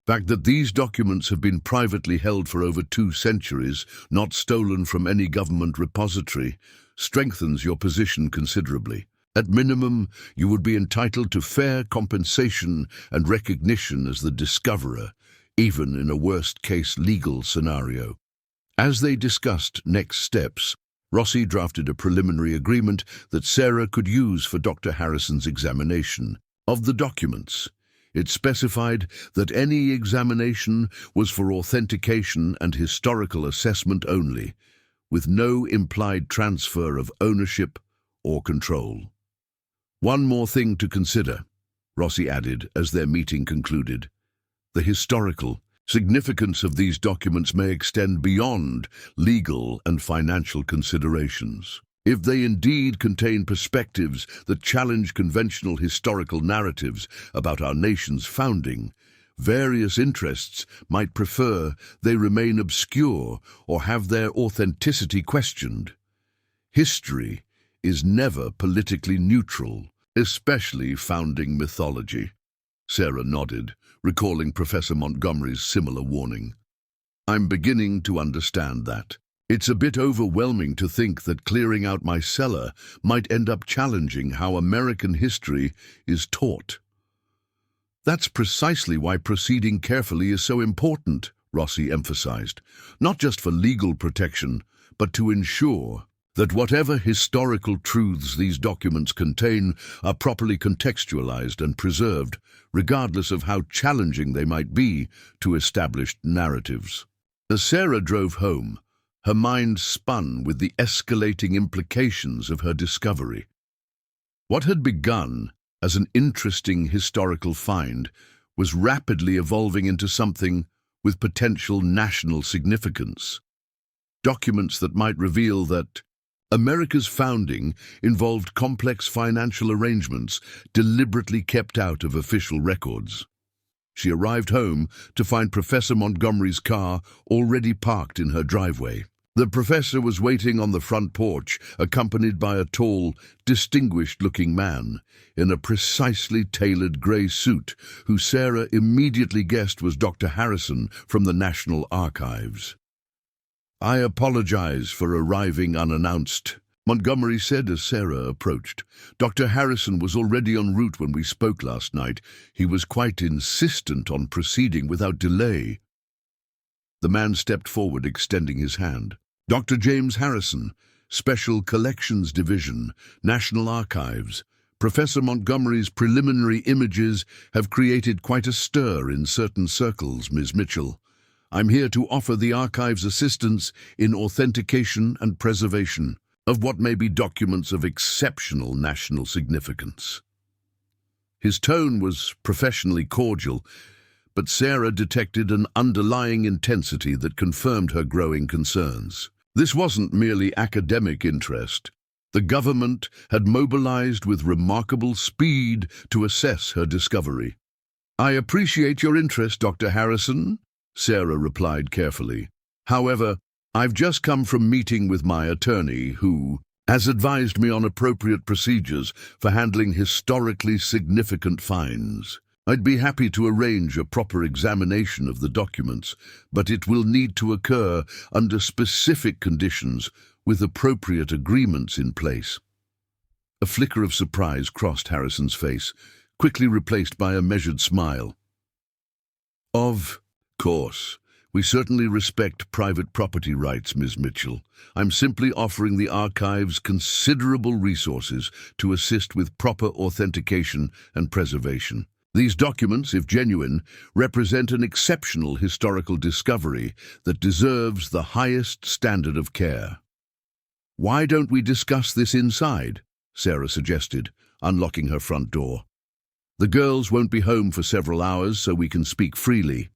fact that these documents have been privately held for over 2 centuries, not stolen from any government repository, strengthens your position considerably. At minimum, you would be entitled to fair compensation and recognition as the discoverer, even in a worst-case legal scenario." As they discussed next steps, Rossi drafted a preliminary agreement that Sarah could use for Dr. Harrison's examination of the documents. It specified that any examination was for authentication and historical assessment only, with no implied transfer of ownership or control. One more thing to consider, Rossi added as their meeting concluded. The historical significance of these documents may extend beyond legal and financial considerations. If they indeed contain perspectives that challenge conventional historical narratives about our nation's founding, various interests might prefer they remain obscure or have their authenticity questioned. History is never politically neutral, especially founding mythology. Sarah nodded, recalling Professor Montgomery's similar warning. I'm beginning to understand that. It's a bit overwhelming to think that clearing out my cellar might end up challenging how American history is taught. That's precisely why proceeding carefully is so important, Rossi emphasized, not just for legal protection, but to ensure that whatever historical truths these documents contain are properly contextualized and preserved, regardless of how challenging they might be to established narratives. As Sarah drove home, her mind spun with the escalating implications of her discovery. What had begun as an interesting historical find was rapidly evolving into something with potential national significance. Documents that might reveal that America's founding involved complex financial arrangements deliberately kept out of official records. She arrived home to find Professor Montgomery's car already parked in her driveway. The professor was waiting on the front porch, accompanied by a tall, distinguished-looking man in a precisely tailored grey suit, who Sarah immediately guessed was Dr. Harrison from the National Archives. "I apologize for arriving unannounced," Montgomery said as Sarah approached. "Dr. Harrison was already en route when we spoke last night. He was quite insistent on proceeding without delay." The man stepped forward, extending his hand. "Dr. James Harrison, Special Collections Division, National Archives. Professor Montgomery's preliminary images have created quite a stir in certain circles, Ms. Mitchell. I'm here to offer the archives assistance in authentication and preservation of what may be documents of exceptional national significance." His tone was professionally cordial, but Sarah detected an underlying intensity that confirmed her growing concerns. This wasn't merely academic interest. The government had mobilized with remarkable speed to assess her discovery. "I appreciate your interest, Dr. Harrison," Sarah replied carefully. "However, I've just come from meeting with my attorney, who has advised me on appropriate procedures for handling historically significant finds. I'd be happy to arrange a proper examination of the documents, but it will need to occur under specific conditions with appropriate agreements in place." A flicker of surprise crossed Harrison's face, quickly replaced by a measured smile. "Of course. We certainly respect private property rights, Ms. Mitchell. I'm simply offering the archives considerable resources to assist with proper authentication and preservation. These documents, if genuine, represent an exceptional historical discovery that deserves the highest standard of care." "Why don't we discuss this inside?" Sarah suggested, unlocking her front door. "The girls won't be home for several hours, so we can speak freely."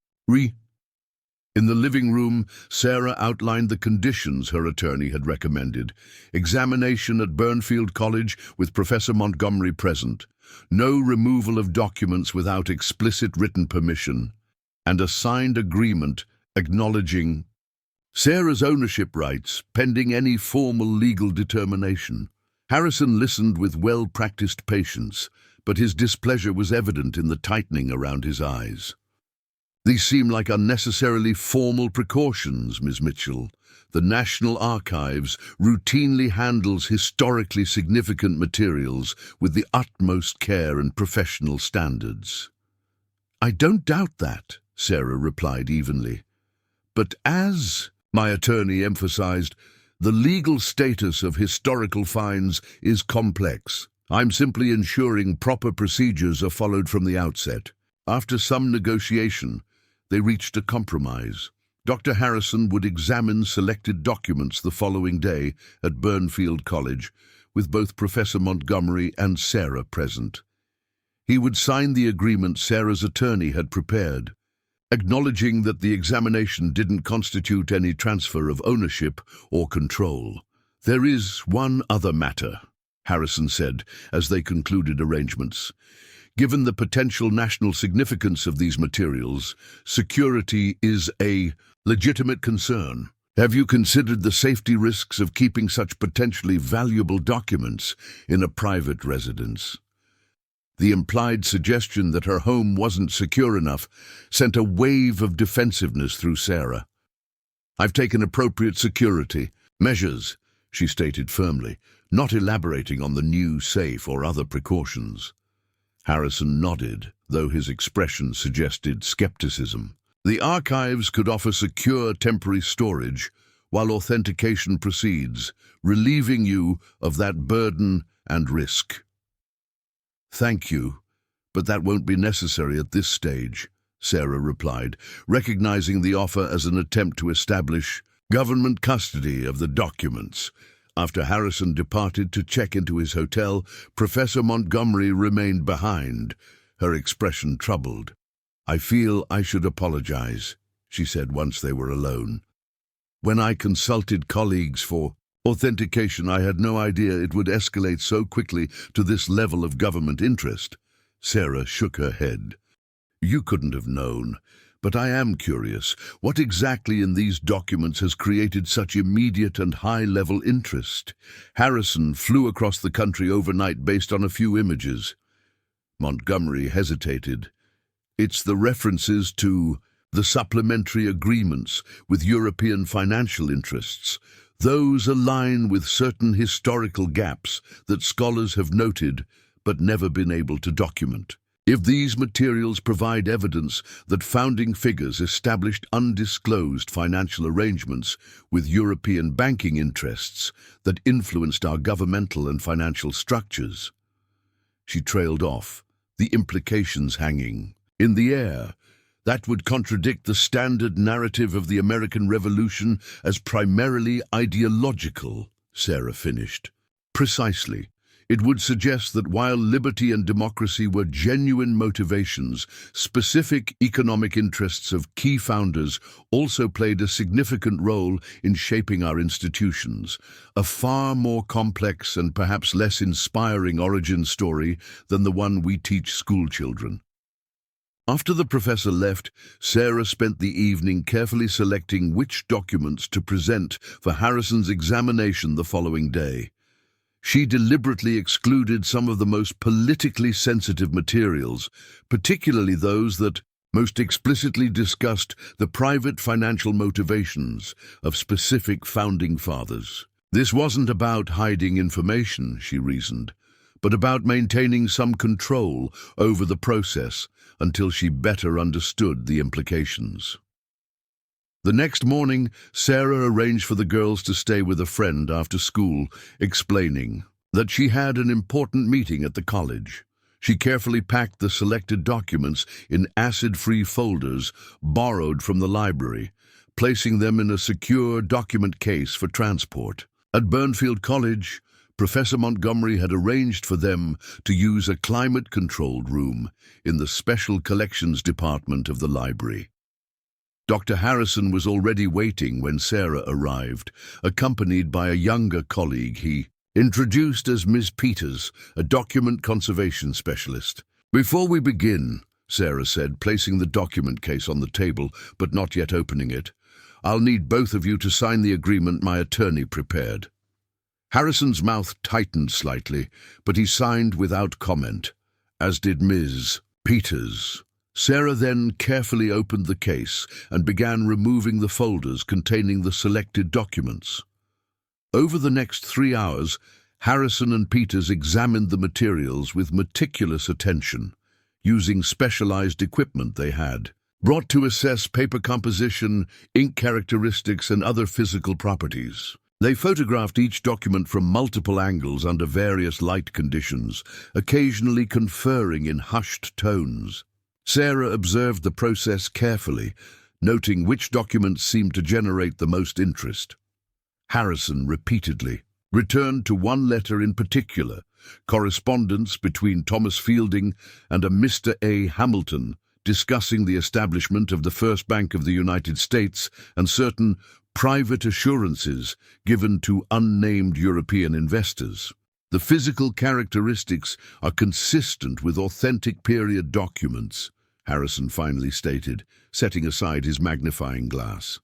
In the living room, Sarah outlined the conditions her attorney had recommended. Examination at Burnfield College with Professor Montgomery present, no removal of documents without explicit written permission, and a signed agreement acknowledging Sarah's ownership rights pending any formal legal determination. Harrison listened with well-practiced patience, but his displeasure was evident in the tightening around his eyes. "These seem like unnecessarily formal precautions, Ms. Mitchell. The National Archives routinely handles historically significant materials with the utmost care and professional standards." "I don't doubt that," Sarah replied evenly. "But as my attorney emphasized, The legal status of historical finds is complex. I'm simply ensuring proper procedures are followed from the outset. After some negotiation, they reached a compromise. Dr. Harrison would examine selected documents the following day at Burnfield College, with both Professor Montgomery and Sarah present. He would sign the agreement Sarah's attorney had prepared, acknowledging that the examination didn't constitute any transfer of ownership or control. "There is one other matter," Harrison said as they concluded arrangements. "Given the potential national significance of these materials, security is a legitimate concern. Have you considered the safety risks of keeping such potentially valuable documents in a private residence?" The implied suggestion that her home wasn't secure enough sent a wave of defensiveness through Sarah. "I've taken appropriate security measures," she stated firmly, not elaborating on the new safe or other precautions. Harrison nodded, though his expression suggested skepticism. "The archives could offer secure temporary storage while authentication proceeds, relieving you of that burden and risk." "Thank you, but that won't be necessary at this stage," Sarah replied, recognizing the offer as an attempt to establish government custody of the documents. After Harrison departed to check into his hotel, Professor Montgomery remained behind, her expression troubled. "I feel I should apologize," she said once they were alone. "When I consulted colleagues for authentication, I had no idea it would escalate so quickly to this level of government interest." Sarah shook her head. "You couldn't have known. But I am curious, what exactly in these documents has created such immediate and high-level interest? Harrison flew across the country overnight based on a few images." Montgomery hesitated. "It's the references to the supplementary agreements with European financial interests. Those align with certain historical gaps that scholars have noted but never been able to document. If these materials provide evidence that founding figures established undisclosed financial arrangements with European banking interests that influenced our governmental and financial structures." She trailed off, the implications hanging in the air. "That would contradict the standard narrative of the American Revolution as primarily ideological," Sarah finished. "Precisely. It would suggest that while liberty and democracy were genuine motivations, specific economic interests of key founders also played a significant role in shaping our institutions, a far more complex and perhaps less inspiring origin story than the one we teach schoolchildren." After the professor left, Sarah spent the evening carefully selecting which documents to present for Harrison's examination the following day. She deliberately excluded some of the most politically sensitive materials, particularly those that most explicitly discussed the private financial motivations of specific founding fathers. This wasn't about hiding information, she reasoned, but about maintaining some control over the process until she better understood the implications. The next morning, Sarah arranged for the girls to stay with a friend after school, explaining that she had an important meeting at the college. She carefully packed the selected documents in acid-free folders borrowed from the library, placing them in a secure document case for transport. At Burnfield College, Professor Montgomery had arranged for them to use a climate-controlled room in the Special Collections Department of the library. Dr. Harrison was already waiting when Sarah arrived, accompanied by a younger colleague he introduced as Ms. Peters, a document conservation specialist. "Before we begin," Sarah said, placing the document case on the table but not yet opening it, "I'll need both of you to sign the agreement my attorney prepared." Harrison's mouth tightened slightly, but he signed without comment, as did Ms. Peters. Sarah then carefully opened the case and began removing the folders containing the selected documents. Over the next 3 hours, Harrison and Peters examined the materials with meticulous attention, using specialized equipment they had brought to assess paper composition, ink characteristics, and other physical properties. They photographed each document from multiple angles under various light conditions, occasionally conferring in hushed tones. Sarah observed the process carefully, noting which documents seemed to generate the most interest. Harrison repeatedly returned to one letter in particular, correspondence between Thomas Fielding and a Mr. A. Hamilton, discussing the establishment of the First Bank of the United States and certain private assurances given to unnamed European investors. The physical characteristics are consistent with authentic period documents, Harrison finally stated, setting aside his magnifying glass.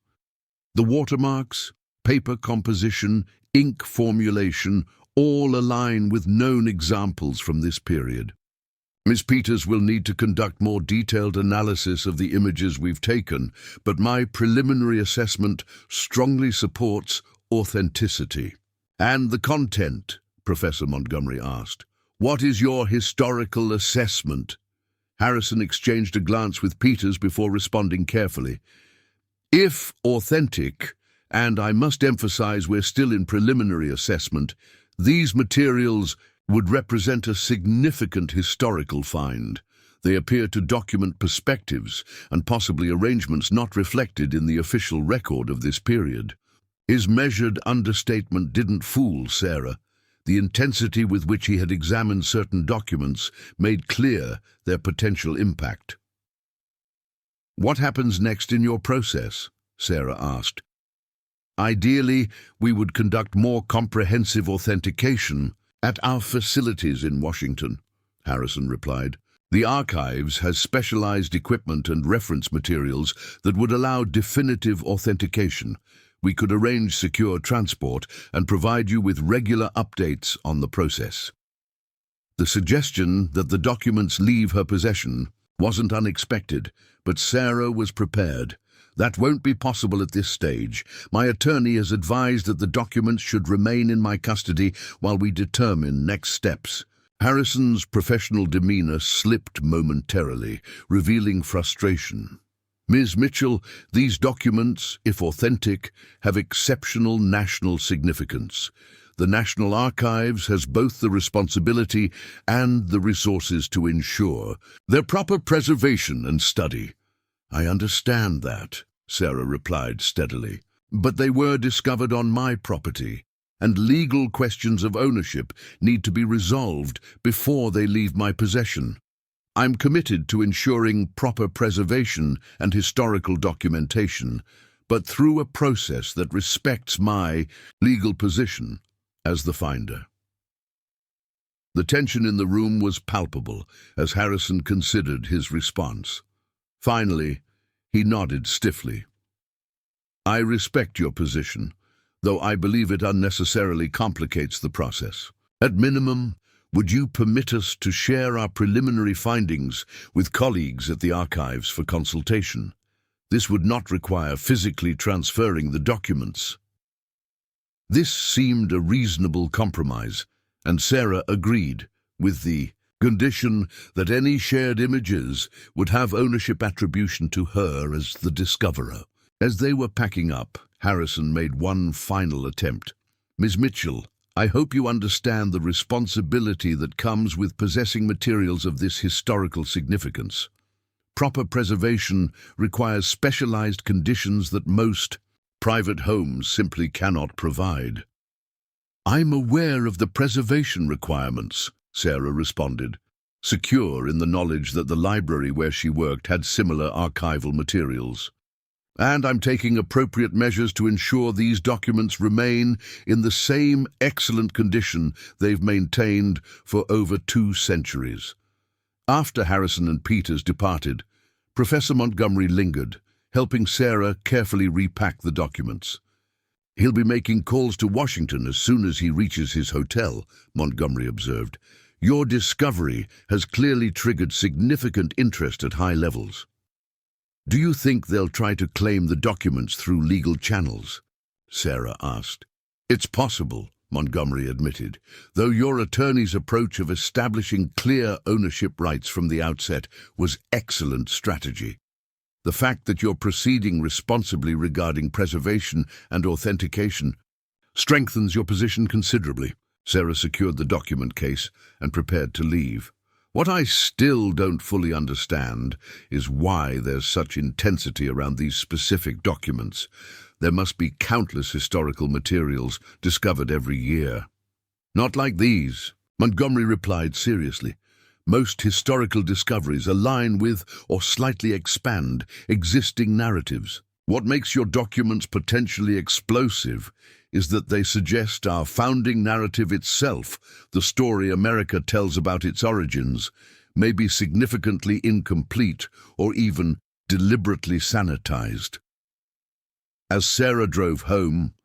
The watermarks, paper composition, ink formulation, all align with known examples from this period. Miss Peters will need to conduct more detailed analysis of the images we've taken, but my preliminary assessment strongly supports authenticity. And the content, Professor Montgomery asked. What is your historical assessment? Harrison exchanged a glance with Peters before responding carefully. If authentic, and I must emphasize we're still in preliminary assessment, these materials would represent a significant historical find. They appear to document perspectives and possibly arrangements not reflected in the official record of this period. His measured understatement didn't fool Sarah. The intensity with which he had examined certain documents made clear their potential impact. What happens next in your process? Sarah asked. Ideally, we would conduct more comprehensive authentication at our facilities in Washington, Harrison replied. The archives has specialized equipment and reference materials that would allow definitive authentication. We could arrange secure transport and provide you with regular updates on the process. The suggestion that the documents leave her possession wasn't unexpected, but Sarah was prepared. That won't be possible at this stage. My attorney has advised that the documents should remain in my custody while we determine next steps. Harrison's professional demeanor slipped momentarily, revealing frustration. Ms. Mitchell, these documents, if authentic, have exceptional national significance. The National Archives has both the responsibility and the resources to ensure their proper preservation and study. I understand that, Sarah replied steadily, but they were discovered on my property, and legal questions of ownership need to be resolved before they leave my possession. I'm committed to ensuring proper preservation and historical documentation, but through a process that respects my legal position as the finder. The tension in the room was palpable as Harrison considered his response. Finally, he nodded stiffly. I respect your position, though I believe it unnecessarily complicates the process. At minimum, would you permit us to share our preliminary findings with colleagues at the archives for consultation? This would not require physically transferring the documents. This seemed a reasonable compromise, and Sarah agreed, with the condition that any shared images would have ownership attribution to her as the discoverer. As they were packing up, Harrison made one final attempt. Ms. Mitchell, I hope you understand the responsibility that comes with possessing materials of this historical significance. Proper preservation requires specialized conditions that most private homes simply cannot provide. I'm aware of the preservation requirements, Sarah responded, secure in the knowledge that the library where she worked had similar archival materials. And I'm taking appropriate measures to ensure these documents remain in the same excellent condition they've maintained for over 2 centuries. After Harrison and Peters departed, Professor Montgomery lingered, helping Sarah carefully repack the documents. He'll be making calls to Washington as soon as he reaches his hotel, Montgomery observed. Your discovery has clearly triggered significant interest at high levels. Do you think they'll try to claim the documents through legal channels? Sarah asked. It's possible, Montgomery admitted, though your attorney's approach of establishing clear ownership rights from the outset was excellent strategy. The fact that you're proceeding responsibly regarding preservation and authentication strengthens your position considerably. Sarah secured the document case and prepared to leave. What I still don't fully understand is why there's such intensity around these specific documents. There must be countless historical materials discovered every year. Not like these, Montgomery replied seriously. Most historical discoveries align with or slightly expand existing narratives. What makes your documents potentially explosive is that they suggest our founding narrative itself, the story America tells about its origins, may be significantly incomplete or even deliberately sanitized. As Sarah drove home,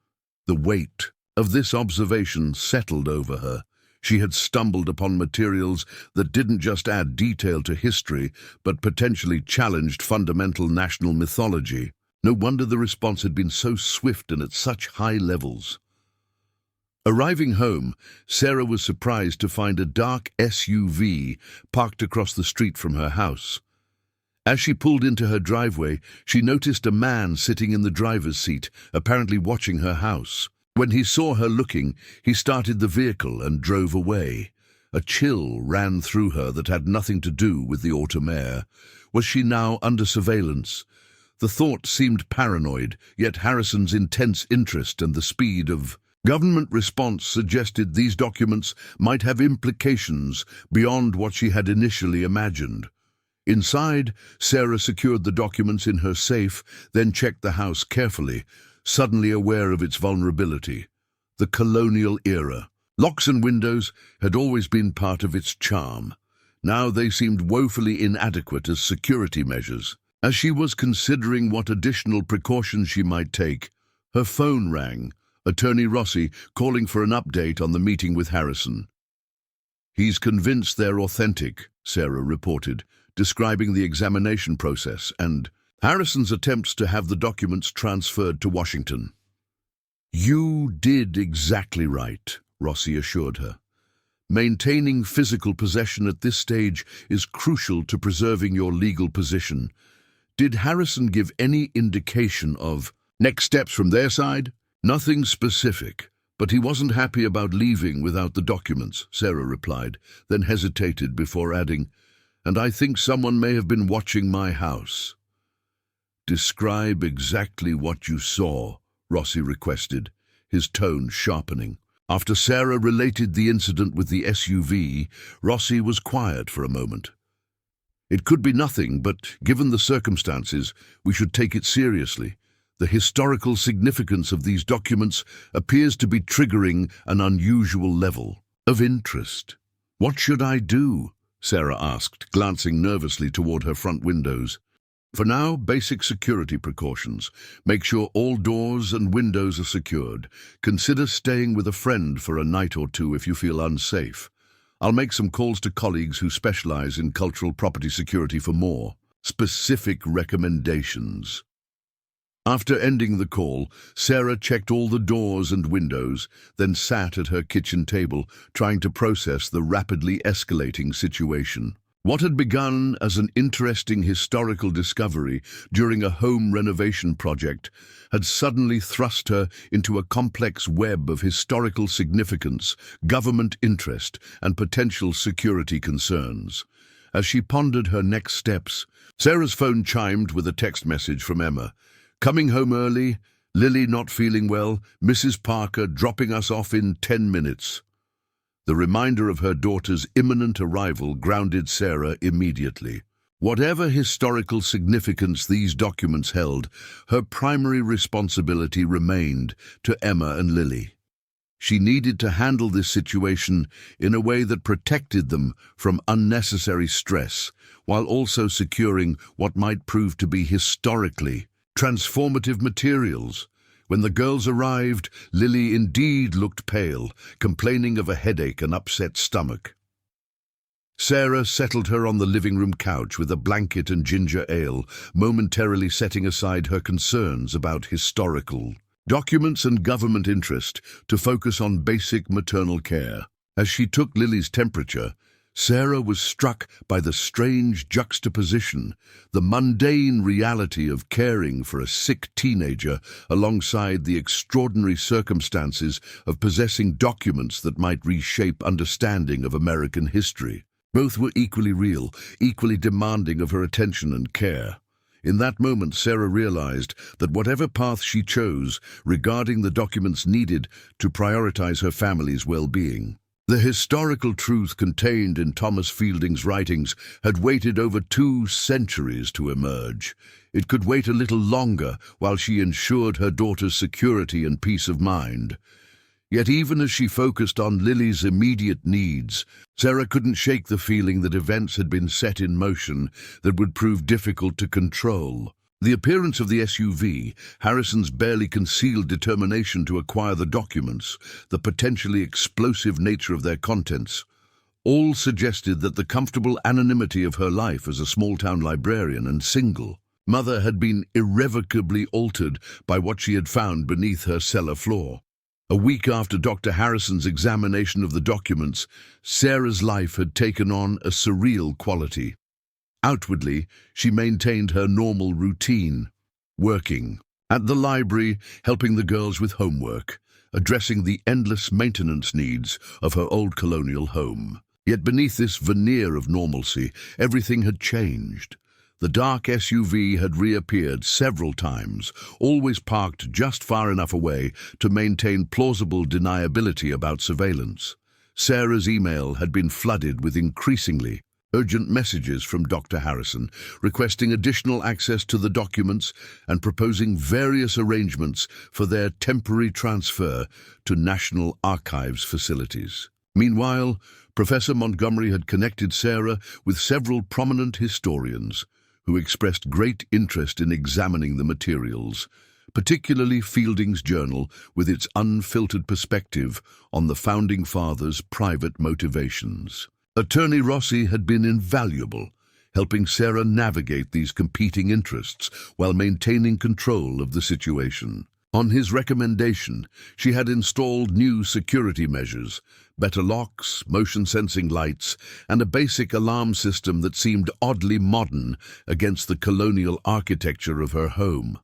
the weight of this observation settled over her. She had stumbled upon materials that didn't just add detail to history, but potentially challenged fundamental national mythology. No wonder the response had been so swift and at such high levels. Arriving home, Sarah was surprised to find a dark SUV parked across the street from her house. As she pulled into her driveway, she noticed a man sitting in the driver's seat, apparently watching her house. When he saw her looking, he started the vehicle and drove away. A chill ran through her that had nothing to do with the autumn air. Was she now under surveillance? The thought seemed paranoid, yet Harrison's intense interest and the speed of government response suggested these documents might have implications beyond what she had initially imagined. Inside, Sarah secured the documents in her safe, then checked the house carefully, suddenly aware of its vulnerability. The colonial era. Locks and windows had always been part of its charm. Now they seemed woefully inadequate as security measures. As she was considering what additional precautions she might take, her phone rang, Attorney Rossi calling for an update on the meeting with Harrison. "He's convinced they're authentic," Sarah reported, describing the examination process and Harrison's attempts to have the documents transferred to Washington. "You did exactly right," Rossi assured her. "Maintaining physical possession at this stage is crucial to preserving your legal position." Did Harrison give any indication of next steps from their side? "Nothing specific, but he wasn't happy about leaving without the documents," Sarah replied, then hesitated before adding, "And I think someone may have been watching my house." "Describe exactly what you saw," Rossi requested, his tone sharpening. After Sarah related the incident with the SUV, Rossi was quiet for a moment. "It could be nothing, but given the circumstances, we should take it seriously. The historical significance of these documents appears to be triggering an unusual level of interest." "What should I do?" Sarah asked, glancing nervously toward her front windows. "For now, basic security precautions. Make sure all doors and windows are secured. Consider staying with a friend for a night or two if you feel unsafe. I'll make some calls to colleagues who specialize in cultural property security for more specific recommendations." After ending the call, Sarah checked all the doors and windows, then sat at her kitchen table, trying to process the rapidly escalating situation. What had begun as an interesting historical discovery during a home renovation project had suddenly thrust her into a complex web of historical significance, government interest, and potential security concerns. As she pondered her next steps, Sarah's phone chimed with a text message from Emma. "Coming home early, Lily not feeling well, Mrs. Parker dropping us off in 10 minutes. The reminder of her daughter's imminent arrival grounded Sarah immediately. Whatever historical significance these documents held, her primary responsibility remained to Emma and Lily. She needed to handle this situation in a way that protected them from unnecessary stress, while also securing what might prove to be historically transformative materials. When the girls arrived, Lily indeed looked pale, complaining of a headache and upset stomach. Sarah settled her on the living room couch with a blanket and ginger ale, momentarily setting aside her concerns about historical documents and government interest to focus on basic maternal care. As she took Lily's temperature, Sarah was struck by the strange juxtaposition, the mundane reality of caring for a sick teenager alongside the extraordinary circumstances of possessing documents that might reshape understanding of American history. Both were equally real, equally demanding of her attention and care. In that moment, Sarah realized that whatever path she chose regarding the documents needed to prioritize her family's well-being. The historical truth contained in Thomas Fielding's writings had waited over 2 centuries to emerge. It could wait a little longer while she ensured her daughter's security and peace of mind. Yet even as she focused on Lily's immediate needs, Sarah couldn't shake the feeling that events had been set in motion that would prove difficult to control. The appearance of the SUV, Harrison's barely concealed determination to acquire the documents, the potentially explosive nature of their contents, all suggested that the comfortable anonymity of her life as a small-town librarian and single mother had been irrevocably altered by what she had found beneath her cellar floor. A week after Dr. Harrison's examination of the documents, Sarah's life had taken on a surreal quality. Outwardly, she maintained her normal routine, working at the library, helping the girls with homework, addressing the endless maintenance needs of her old colonial home. Yet beneath this veneer of normalcy, everything had changed. The dark SUV had reappeared several times, always parked just far enough away to maintain plausible deniability about surveillance. Sarah's email had been flooded with increasingly urgent messages from Dr. Harrison, requesting additional access to the documents and proposing various arrangements for their temporary transfer to National Archives facilities. Meanwhile, Professor Montgomery had connected Sarah with several prominent historians who expressed great interest in examining the materials, particularly Fielding's journal with its unfiltered perspective on the Founding Fathers' private motivations. Attorney Rossi had been invaluable, helping Sarah navigate these competing interests while maintaining control of the situation. On his recommendation, she had installed new security measures, better locks, motion-sensing lights, and a basic alarm system that seemed oddly modern against the colonial architecture of her home.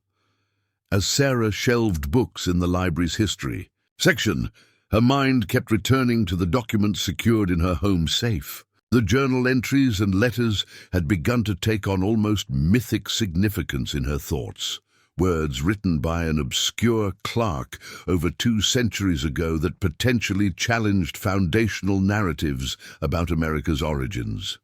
As Sarah shelved books in the library's history section, her mind kept returning to the documents secured in her home safe. The journal entries and letters had begun to take on almost mythic significance in her thoughts. Words written by an obscure clerk over 2 centuries ago that potentially challenged foundational narratives about America's origins.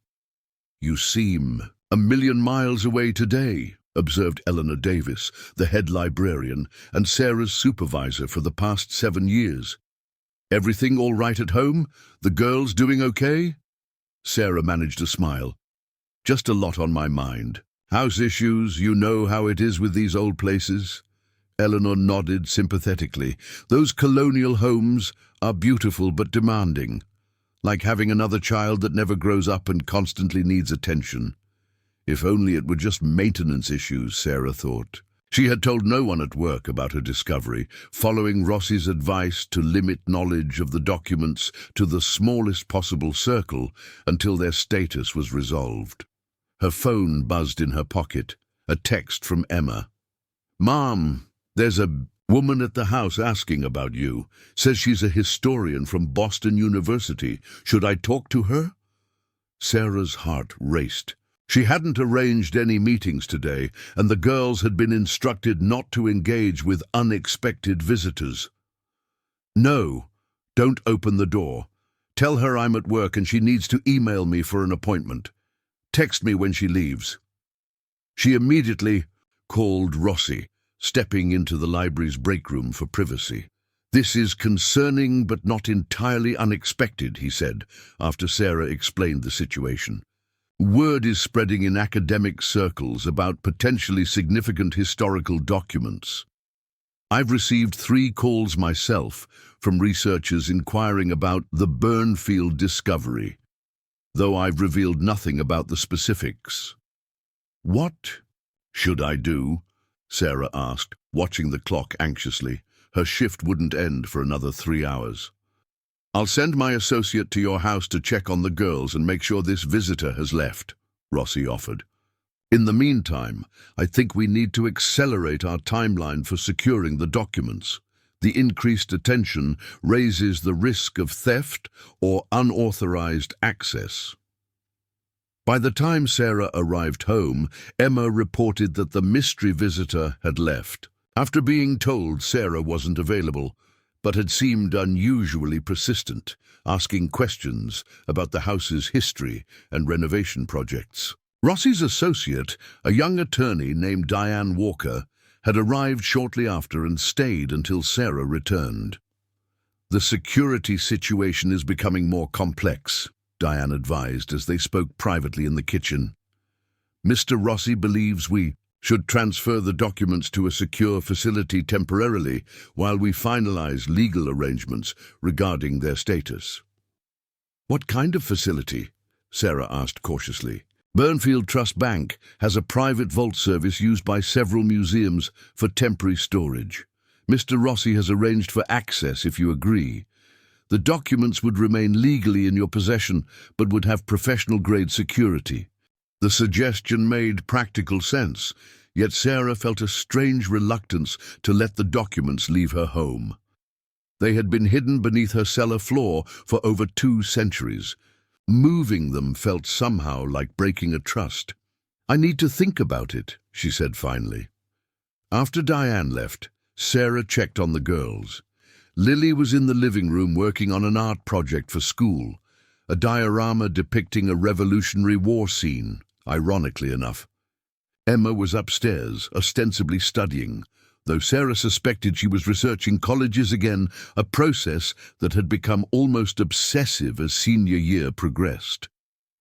"You seem a million miles away today," observed Eleanor Davis, the head librarian and Sarah's supervisor for the past 7 years. "Everything all right at home? The girls doing okay?" Sarah managed a smile. "Just a lot on my mind. House issues, you know how it is with these old places." Eleanor nodded sympathetically. "Those colonial homes are beautiful but demanding, like having another child that never grows up and constantly needs attention." If only it were just maintenance issues, Sarah thought. She had told no one at work about her discovery, following Rossi's advice to limit knowledge of the documents to the smallest possible circle until their status was resolved. Her phone buzzed in her pocket, a text from Emma. "Mom, there's a woman at the house asking about you. Says she's a historian from Boston University. Should I talk to her?" Sarah's heart raced. She hadn't arranged any meetings today, and the girls had been instructed not to engage with unexpected visitors. "No, don't open the door. Tell her I'm at work and she needs to email me for an appointment. Text me when she leaves." She immediately called Rossi, stepping into the library's break room for privacy. "This is concerning but not entirely unexpected," he said, after Sarah explained the situation. "Word is spreading in academic circles about potentially significant historical documents. I've received 3 calls myself from researchers inquiring about the Burnfield discovery, though I've revealed nothing about the specifics." "What should I do?" Sarah asked, watching the clock anxiously. Her shift wouldn't end for another 3 hours. "I'll send my associate to your house to check on the girls and make sure this visitor has left," Rossi offered. "In the meantime, I think we need to accelerate our timeline for securing the documents. The increased attention raises the risk of theft or unauthorized access." By the time Sarah arrived home, Emma reported that the mystery visitor had left. After being told Sarah wasn't available, but had seemed unusually persistent, asking questions about the house's history and renovation projects. Rossi's associate, a young attorney named Diane Walker, had arrived shortly after and stayed until Sarah returned. "The security situation is becoming more complex," Diane advised as they spoke privately in the kitchen. "Mr. Rossi believes we should transfer the documents to a secure facility temporarily while we finalize legal arrangements regarding their status." "What kind of facility?" Sarah asked cautiously. "Burnfield Trust Bank has a private vault service used by several museums for temporary storage. Mr. Rossi has arranged for access if you agree. The documents would remain legally in your possession, but would have professional-grade security." The suggestion made practical sense, yet Sarah felt a strange reluctance to let the documents leave her home. They had been hidden beneath her cellar floor for over 2 centuries. Moving them felt somehow like breaking a trust. "I need to think about it," she said finally. After Diane left, Sarah checked on the girls. Lily was in the living room working on an art project for school, a diorama depicting a Revolutionary War scene, ironically enough. Emma was upstairs, ostensibly studying, though Sarah suspected she was researching colleges again, a process that had become almost obsessive as senior year progressed.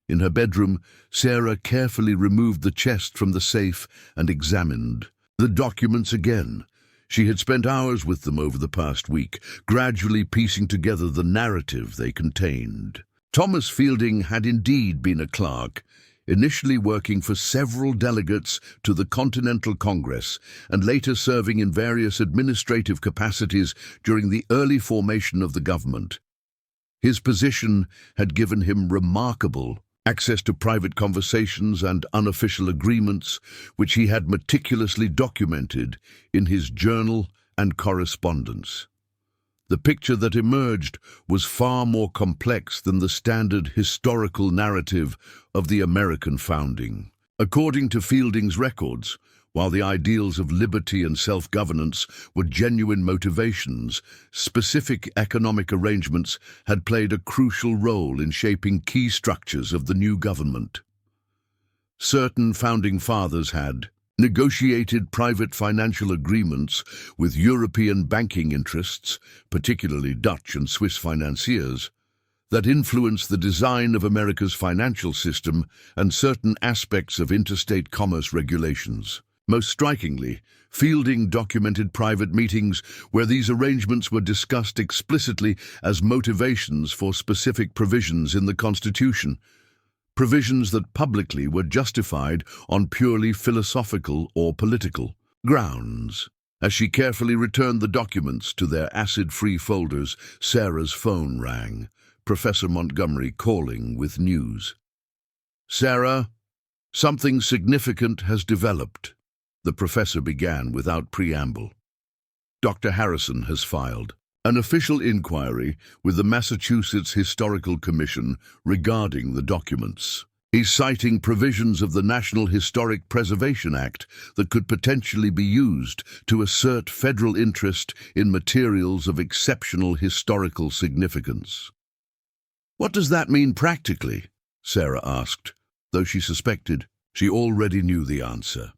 In her bedroom, Sarah carefully removed the chest from the safe and examined the documents again. She had spent hours with them over the past week, gradually piecing together the narrative they contained. Thomas Fielding had indeed been a clerk, initially working for several delegates to the Continental Congress and later serving in various administrative capacities during the early formation of the government. His position had given him remarkable access to private conversations and unofficial agreements, which he had meticulously documented in his journal and correspondence. The picture that emerged was far more complex than the standard historical narrative of the American founding. According to Fielding's records, while the ideals of liberty and self-governance were genuine motivations, specific economic arrangements had played a crucial role in shaping key structures of the new government. Certain founding fathers had negotiated private financial agreements with European banking interests, particularly Dutch and Swiss financiers, that influenced the design of America's financial system and certain aspects of interstate commerce regulations. Most strikingly, Fielding documented private meetings where these arrangements were discussed explicitly as motivations for specific provisions in the Constitution, provisions that publicly were justified on purely philosophical or political grounds. As she carefully returned the documents to their acid-free folders, Sarah's phone rang, Professor Montgomery calling with news. "Sarah, something significant has developed," the professor began without preamble. "Dr. Harrison has filed an official inquiry with the Massachusetts Historical Commission regarding the documents. He's citing provisions of the National Historic Preservation Act that could potentially be used to assert federal interest in materials of exceptional historical significance." "What does that mean practically?" Sarah asked, though she suspected she already knew the answer.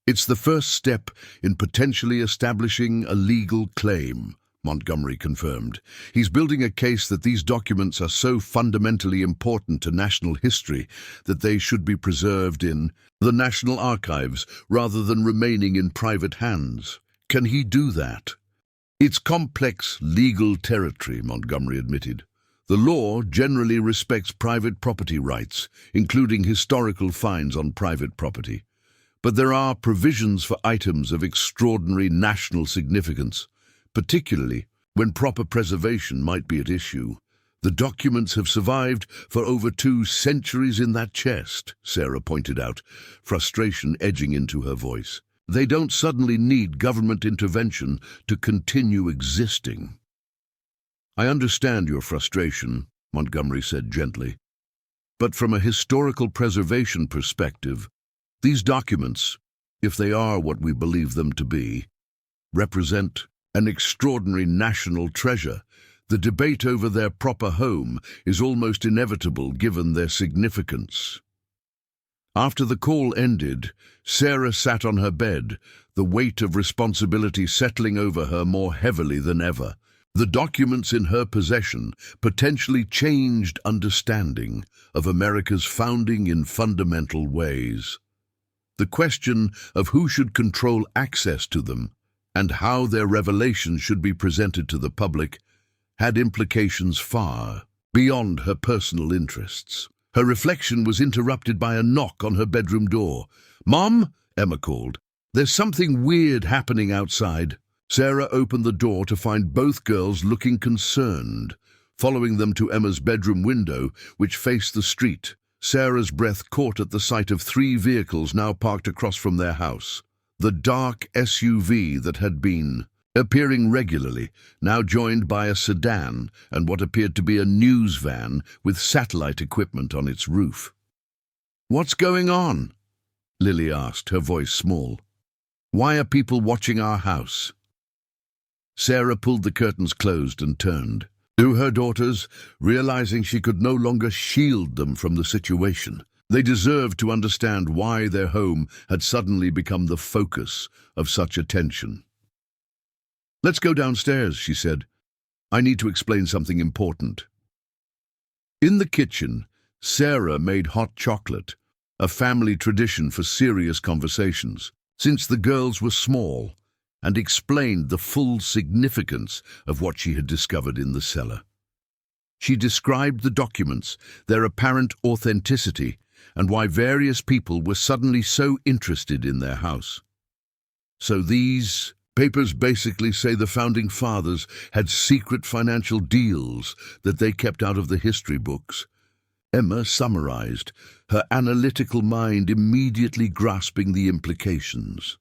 "It's the first step in potentially establishing a legal claim," Montgomery confirmed. "He's building a case that these documents are so fundamentally important to national history that they should be preserved in the National Archives rather than remaining in private hands. Can he do that?" "It's complex legal territory," Montgomery admitted. "The law generally respects private property rights, including historical fines on private property. But there are provisions for items of extraordinary national significance, particularly when proper preservation might be at issue. The documents have survived for over 2 centuries in that chest, Sarah pointed out, frustration edging into her voice. They don't suddenly need government intervention to continue existing. I understand your frustration, Montgomery said gently. But from a historical preservation perspective, these documents, if they are what we believe them to be, represent an extraordinary national treasure. The debate over their proper home is almost inevitable given their significance. After the call ended, Sarah sat on her bed, the weight of responsibility settling over her more heavily than ever. The documents in her possession potentially changed understanding of America's founding in fundamental ways. The question of who should control access to them and how their revelations should be presented to the public had implications far beyond her personal interests. Her reflection was interrupted by a knock on her bedroom door. "Mom," Emma called, "there's something weird happening outside." Sarah opened the door to find both girls looking concerned. Following them to Emma's bedroom window, which faced the street, Sarah's breath caught at the sight of 3 vehicles now parked across from their house. The dark SUV that had been appearing regularly, now joined by a sedan and what appeared to be a news van with satellite equipment on its roof. "What's going on?" Lily asked, her voice small. "Why are people watching our house?" Sarah pulled the curtains closed and turned to her daughters, realizing she could no longer shield them from the situation. They deserved to understand why their home had suddenly become the focus of such attention. "Let's go downstairs," she said. "I need to explain something important." In the kitchen, Sarah made hot chocolate, a family tradition for serious conversations, since the girls were small, and explained the full significance of what she had discovered in the cellar. She described the documents, their apparent authenticity, and why various people were suddenly so interested in their house. "So these papers basically say the Founding Fathers had secret financial deals that they kept out of the history books," Emma summarized, her analytical mind immediately grasping the implications.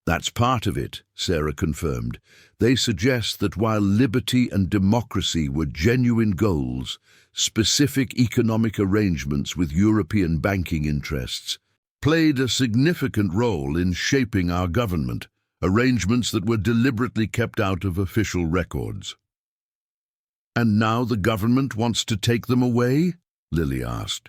"That's part of it," Sarah confirmed. "They suggest that while liberty and democracy were genuine goals, specific economic arrangements with European banking interests played a significant role in shaping our government, arrangements that were deliberately kept out of official records." "And now the government wants to take them away?" Lily asked.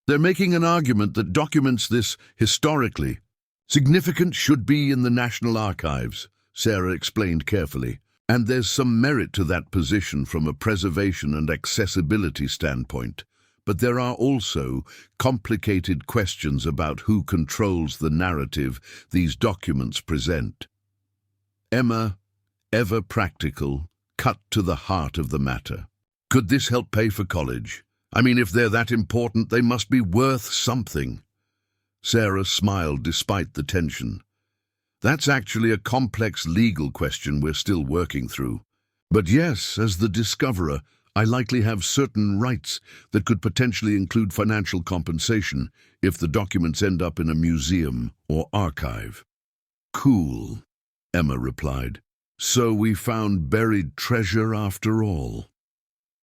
"They're making an argument that documents this historically significant should be in the National Archives," Sarah explained carefully. "And there's some merit to that position from a preservation and accessibility standpoint. But there are also complicated questions about who controls the narrative these documents present." Emma, ever practical, cut to the heart of the matter. "Could this help pay for college? I mean, if they're that important, they must be worth something." Sarah smiled despite the tension. "That's actually a complex legal question we're still working through. But yes, as the discoverer, I likely have certain rights that could potentially include financial compensation if the documents end up in a museum or archive." "Cool," Emma replied. "So we found buried treasure after all."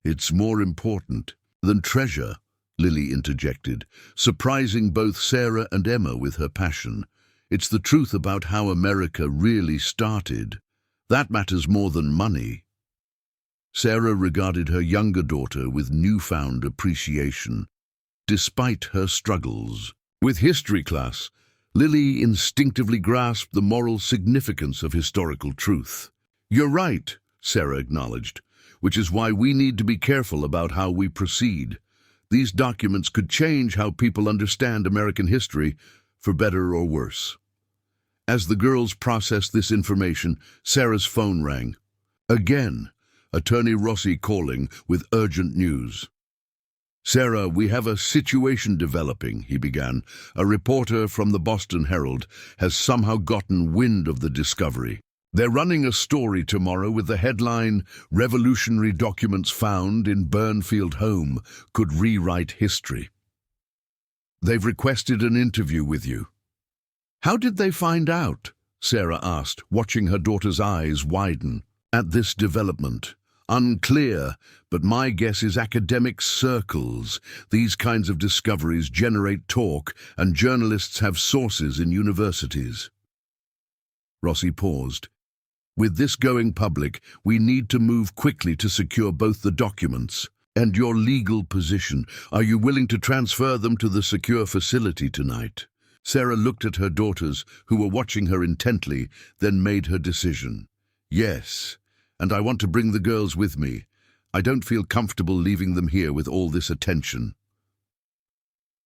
"It's more important than treasure," Lily interjected, surprising both Sarah and Emma with her passion. "It's the truth about how America really started. That matters more than money." Sarah regarded her younger daughter with newfound appreciation, despite her struggles. With history class, Lily instinctively grasped the moral significance of historical truth. "You're right," Sarah acknowledged, "which is why we need to be careful about how we proceed. These documents could change how people understand American history, for better or worse." As the girls processed this information, Sarah's phone rang. Again, Attorney Rossi calling with urgent news. "Sarah, we have a situation developing," he began. "A reporter from the Boston Herald has somehow gotten wind of the discovery." They're running a story tomorrow with the headline, "Revolutionary Documents Found in Burnfield Home Could Rewrite History." They've requested an interview with you. How did they find out? Sarah asked, watching her daughter's eyes widen at this development. Unclear, but my guess is academic circles. These kinds of discoveries generate talk, and journalists have sources in universities. Rossi paused. With this going public, we need to move quickly to secure both the documents and your legal position. Are you willing to transfer them to the secure facility tonight? Sarah looked at her daughters, who were watching her intently, then made her decision. Yes, and I want to bring the girls with me. I don't feel comfortable leaving them here with all this attention.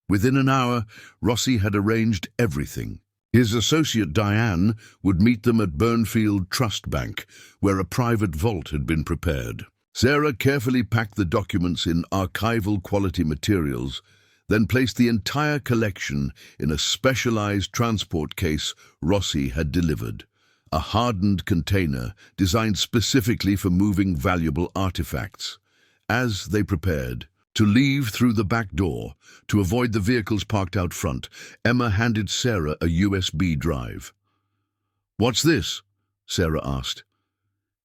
Within an hour, Rossi had arranged everything. His associate Diane would meet them at Burnfield Trust Bank, where a private vault had been prepared. Sarah carefully packed the documents in archival quality materials, then placed the entire collection in a specialized transport case Rossi had delivered, a hardened container designed specifically for moving valuable artifacts. As they prepared to leave through the back door, to avoid the vehicles parked out front, Emma handed Sarah a USB drive. "What's this?" Sarah asked.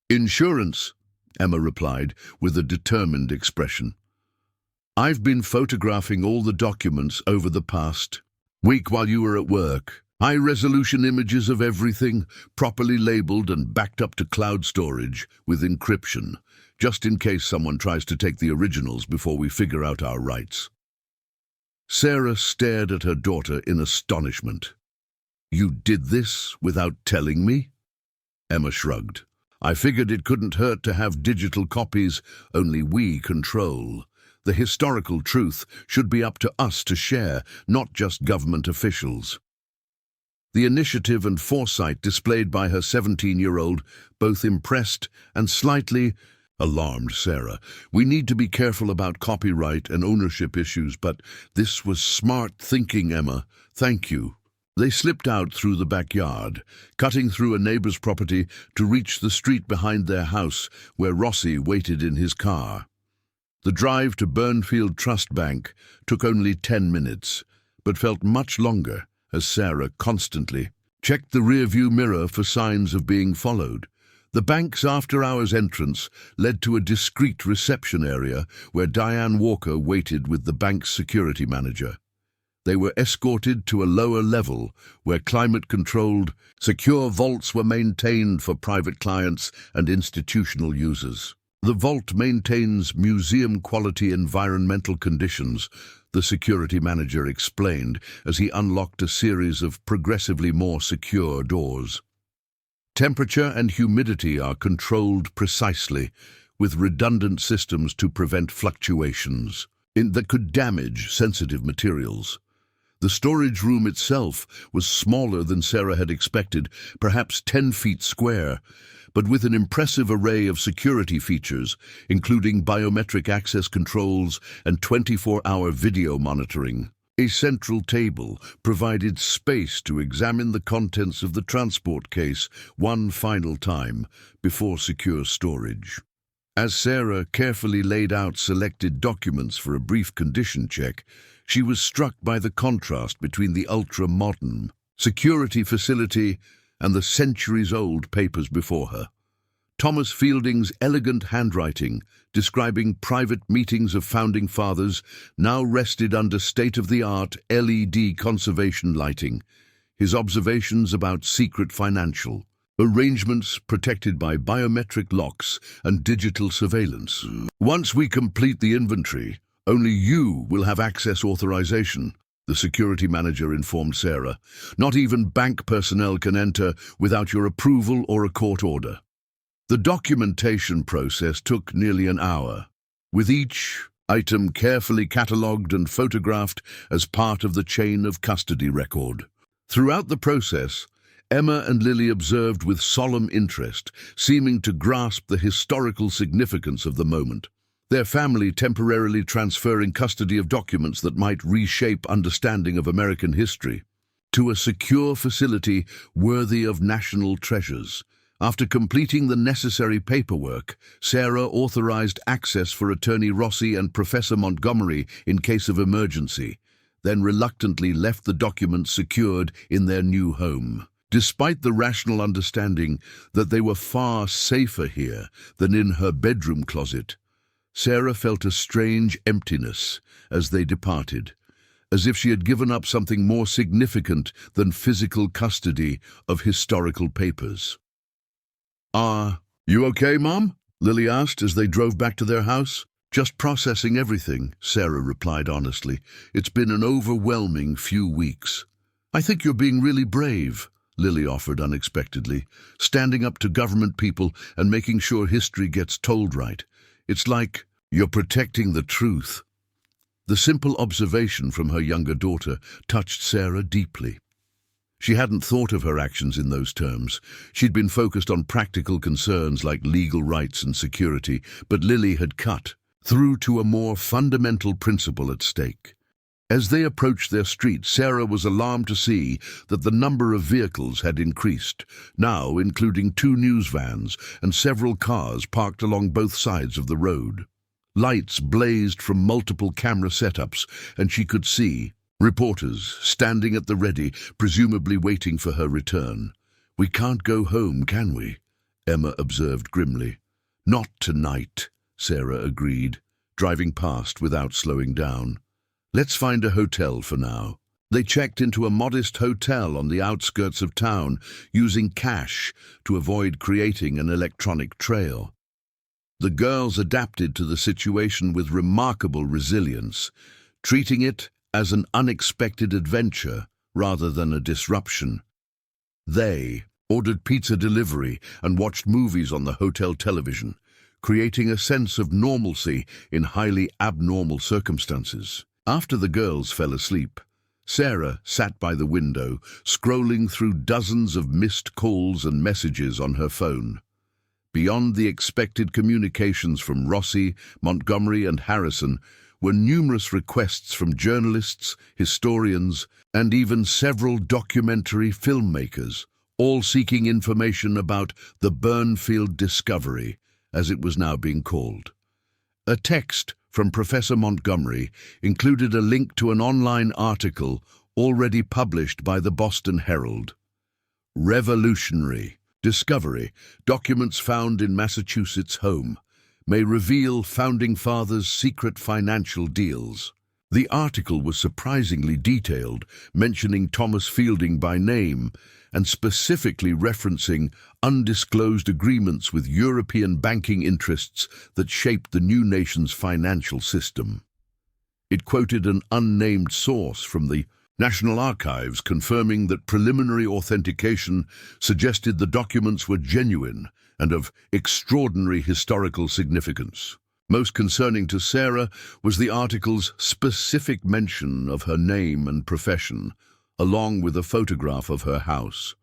"Insurance," Emma replied, with a determined expression. "I've been photographing all the documents over the past week while you were at work. High-resolution images of everything, properly labeled and backed up to cloud storage with encryption, just in case someone tries to take the originals before we figure out our rights." Sarah stared at her daughter in astonishment. "You did this without telling me?" Emma shrugged. "I figured it couldn't hurt to have digital copies only we control. The historical truth should be up to us to share, not just government officials." The initiative and foresight displayed by her 17-year-old both impressed and slightly alarmed Sarah. "We need to be careful about copyright and ownership issues, but this was smart thinking, Emma. Thank you." They slipped out through the backyard, cutting through a neighbor's property to reach the street behind their house, where Rossi waited in his car. The drive to Burnfield Trust Bank took only 10 minutes, but felt much longer as Sarah constantly checked the rearview mirror for signs of being followed. The bank's after-hours entrance led to a discreet reception area where Diane Walker waited with the bank's security manager. They were escorted to a lower level where climate-controlled, secure vaults were maintained for private clients and institutional users. "The vault maintains museum-quality environmental conditions," the security manager explained as he unlocked a series of progressively more secure doors. "Temperature and humidity are controlled precisely, with redundant systems to prevent fluctuations that could damage sensitive materials." The storage room itself was smaller than Sarah had expected, perhaps 10 feet square, but with an impressive array of security features, including biometric access controls and 24-hour video monitoring. A central table provided space to examine the contents of the transport case one final time before secure storage. As Sarah carefully laid out selected documents for a brief condition check, she was struck by the contrast between the ultra-modern security facility and the centuries-old papers before her. Thomas Fielding's elegant handwriting, describing private meetings of founding fathers, now rested under state-of-the-art LED conservation lighting. His observations about secret financial arrangements protected by biometric locks and digital surveillance. "Once we complete the inventory, only you will have access authorization," the security manager informed Sarah. "Not even bank personnel can enter without your approval or a court order." The documentation process took nearly an hour, with each item carefully catalogued and photographed as part of the chain of custody record. Throughout the process, Emma and Lily observed with solemn interest, seeming to grasp the historical significance of the moment. Their family temporarily transferring custody of documents that might reshape understanding of American history to a secure facility worthy of national treasures. After completing the necessary paperwork, Sarah authorized access for Attorney Rossi and Professor Montgomery in case of emergency, then reluctantly left the documents secured in their new home. Despite the rational understanding that they were far safer here than in her bedroom closet, Sarah felt a strange emptiness as they departed, as if she had given up something more significant than physical custody of historical papers. You okay, Mom?" Lily asked as they drove back to their house. "Just processing everything," Sarah replied honestly. "It's been an overwhelming few weeks." "I think you're being really brave," Lily offered unexpectedly, "standing up to government people and making sure history gets told right. It's like you're protecting the truth." The simple observation from her younger daughter touched Sarah deeply. She hadn't thought of her actions in those terms. She'd been focused on practical concerns like legal rights and security, but Lily had cut through to a more fundamental principle at stake. As they approached their street, Sarah was alarmed to see that the number of vehicles had increased, now including 2 news vans and several cars parked along both sides of the road. Lights blazed from multiple camera setups, and she could see reporters standing at the ready, presumably waiting for her return. "We can't go home, can we?" Emma observed grimly. "Not tonight," Sarah agreed, driving past without slowing down. "Let's find a hotel for now." They checked into a modest hotel on the outskirts of town, using cash to avoid creating an electronic trail. The girls adapted to the situation with remarkable resilience, treating it as an unexpected adventure rather than a disruption. They ordered pizza delivery and watched movies on the hotel television, creating a sense of normalcy in highly abnormal circumstances. After the girls fell asleep, Sarah sat by the window, scrolling through dozens of missed calls and messages on her phone. Beyond the expected communications from Rossi, Montgomery, and Harrison were numerous requests from journalists, historians, and even several documentary filmmakers, all seeking information about the Burnfield discovery, as it was now being called. A text from Professor Montgomery included a link to an online article already published by the Boston Herald. Revolutionary discovery, documents found in Massachusetts' home, may reveal Founding Fathers' secret financial deals. The article was surprisingly detailed, mentioning Thomas Fielding by name and specifically referencing undisclosed agreements with European banking interests that shaped the new nation's financial system. It quoted an unnamed source from the National Archives confirming that preliminary authentication suggested the documents were genuine and of extraordinary historical significance. Most concerning to Sarah was the article's specific mention of her name and profession, along with a photograph of her house.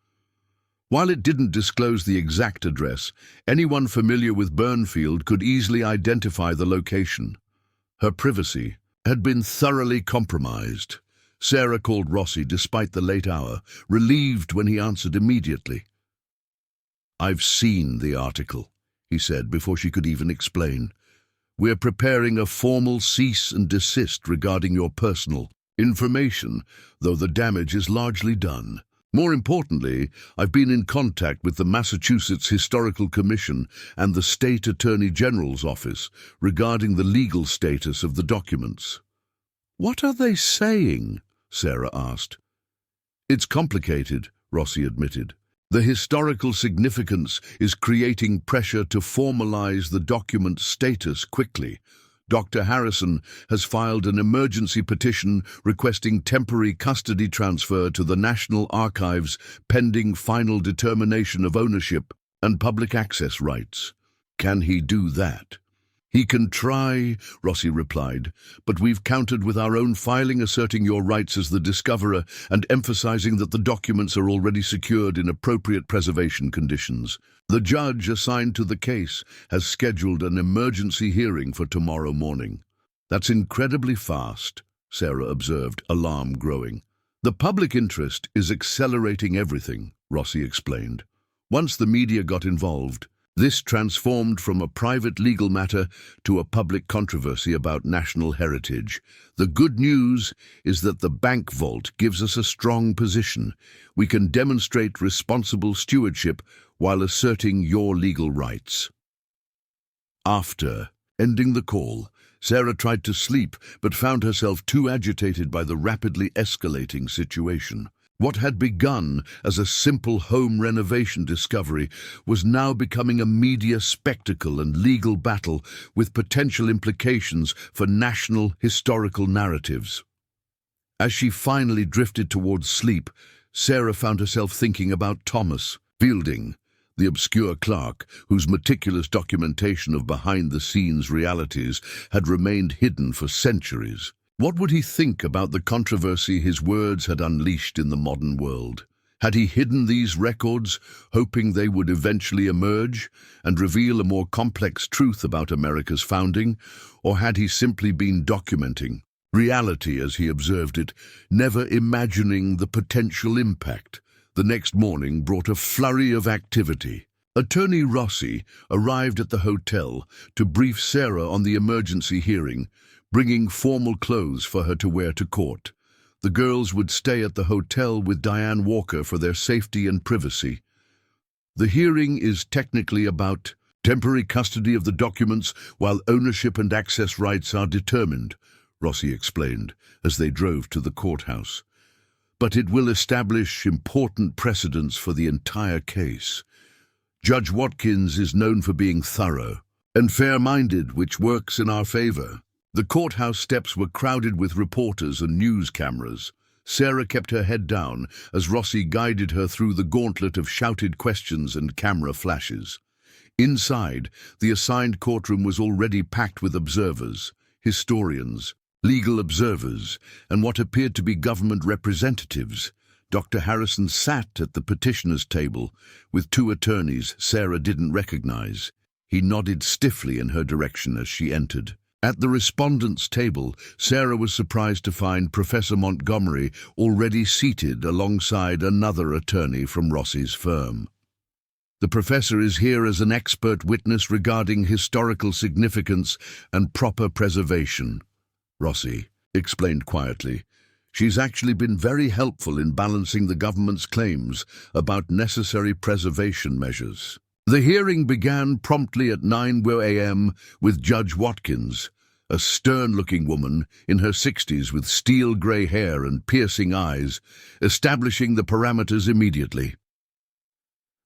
While it didn't disclose the exact address, anyone familiar with Burnfield could easily identify the location. Her privacy had been thoroughly compromised. Sarah called Rossi despite the late hour, relieved when he answered immediately. "I've seen the article," he said before she could even explain. "We're preparing a formal cease and desist regarding your personal information, though the damage is largely done. More importantly, I've been in contact with the Massachusetts Historical Commission and the State Attorney General's office regarding the legal status of the documents." "What are they saying?" Sarah asked. "It's complicated," Rossi admitted. "The historical significance is creating pressure to formalize the document's status quickly. Dr. Harrison has filed an emergency petition requesting temporary custody transfer to the National Archives pending final determination of ownership and public access rights." "Can he do that?" "He can try," Rossi replied, "but we've countered with our own filing asserting your rights as the discoverer and emphasizing that the documents are already secured in appropriate preservation conditions. The judge assigned to the case has scheduled an emergency hearing for tomorrow morning." "That's incredibly fast," Sarah observed, alarm growing. "The public interest is accelerating everything," Rossi explained. Once the media got involved, this transformed from a private legal matter to a public controversy about national heritage. The good news is that the bank vault gives us a strong position. We can demonstrate responsible stewardship while asserting your legal rights. After ending the call, Sarah tried to sleep but found herself too agitated by the rapidly escalating situation. What had begun as a simple home renovation discovery was now becoming a media spectacle and legal battle with potential implications for national historical narratives. As she finally drifted towards sleep, Sarah found herself thinking about Thomas Fielding, the obscure clerk whose meticulous documentation of behind-the-scenes realities had remained hidden for centuries. What would he think about the controversy his words had unleashed in the modern world? Had he hidden these records, hoping they would eventually emerge and reveal a more complex truth about America's founding, or had he simply been documenting reality as he observed it, never imagining the potential impact? The next morning brought a flurry of activity. Attorney Rossi arrived at the hotel to brief Sarah on the emergency hearing, bringing formal clothes for her to wear to court. The girls would stay at the hotel with Diane Walker for their safety and privacy. The hearing is technically about temporary custody of the documents while ownership and access rights are determined, Rossi explained as they drove to the courthouse. But it will establish important precedents for the entire case. Judge Watkins is known for being thorough and fair-minded, which works in our favor. The courthouse steps were crowded with reporters and news cameras. Sarah kept her head down as Rossi guided her through the gauntlet of shouted questions and camera flashes. Inside, the assigned courtroom was already packed with observers, historians, legal observers, and what appeared to be government representatives. Dr. Harrison sat at the petitioner's table with two attorneys Sarah didn't recognize. He nodded stiffly in her direction as she entered. At the respondents' table, Sarah was surprised to find Professor Montgomery already seated alongside another attorney from Rossi's firm. The professor is here as an expert witness regarding historical significance and proper preservation, Rossi explained quietly. She's actually been very helpful in balancing the government's claims about necessary preservation measures. The hearing began promptly at 9 a.m. with Judge Watkins, a stern-looking woman in her 60s with steel-gray hair and piercing eyes, establishing the parameters immediately.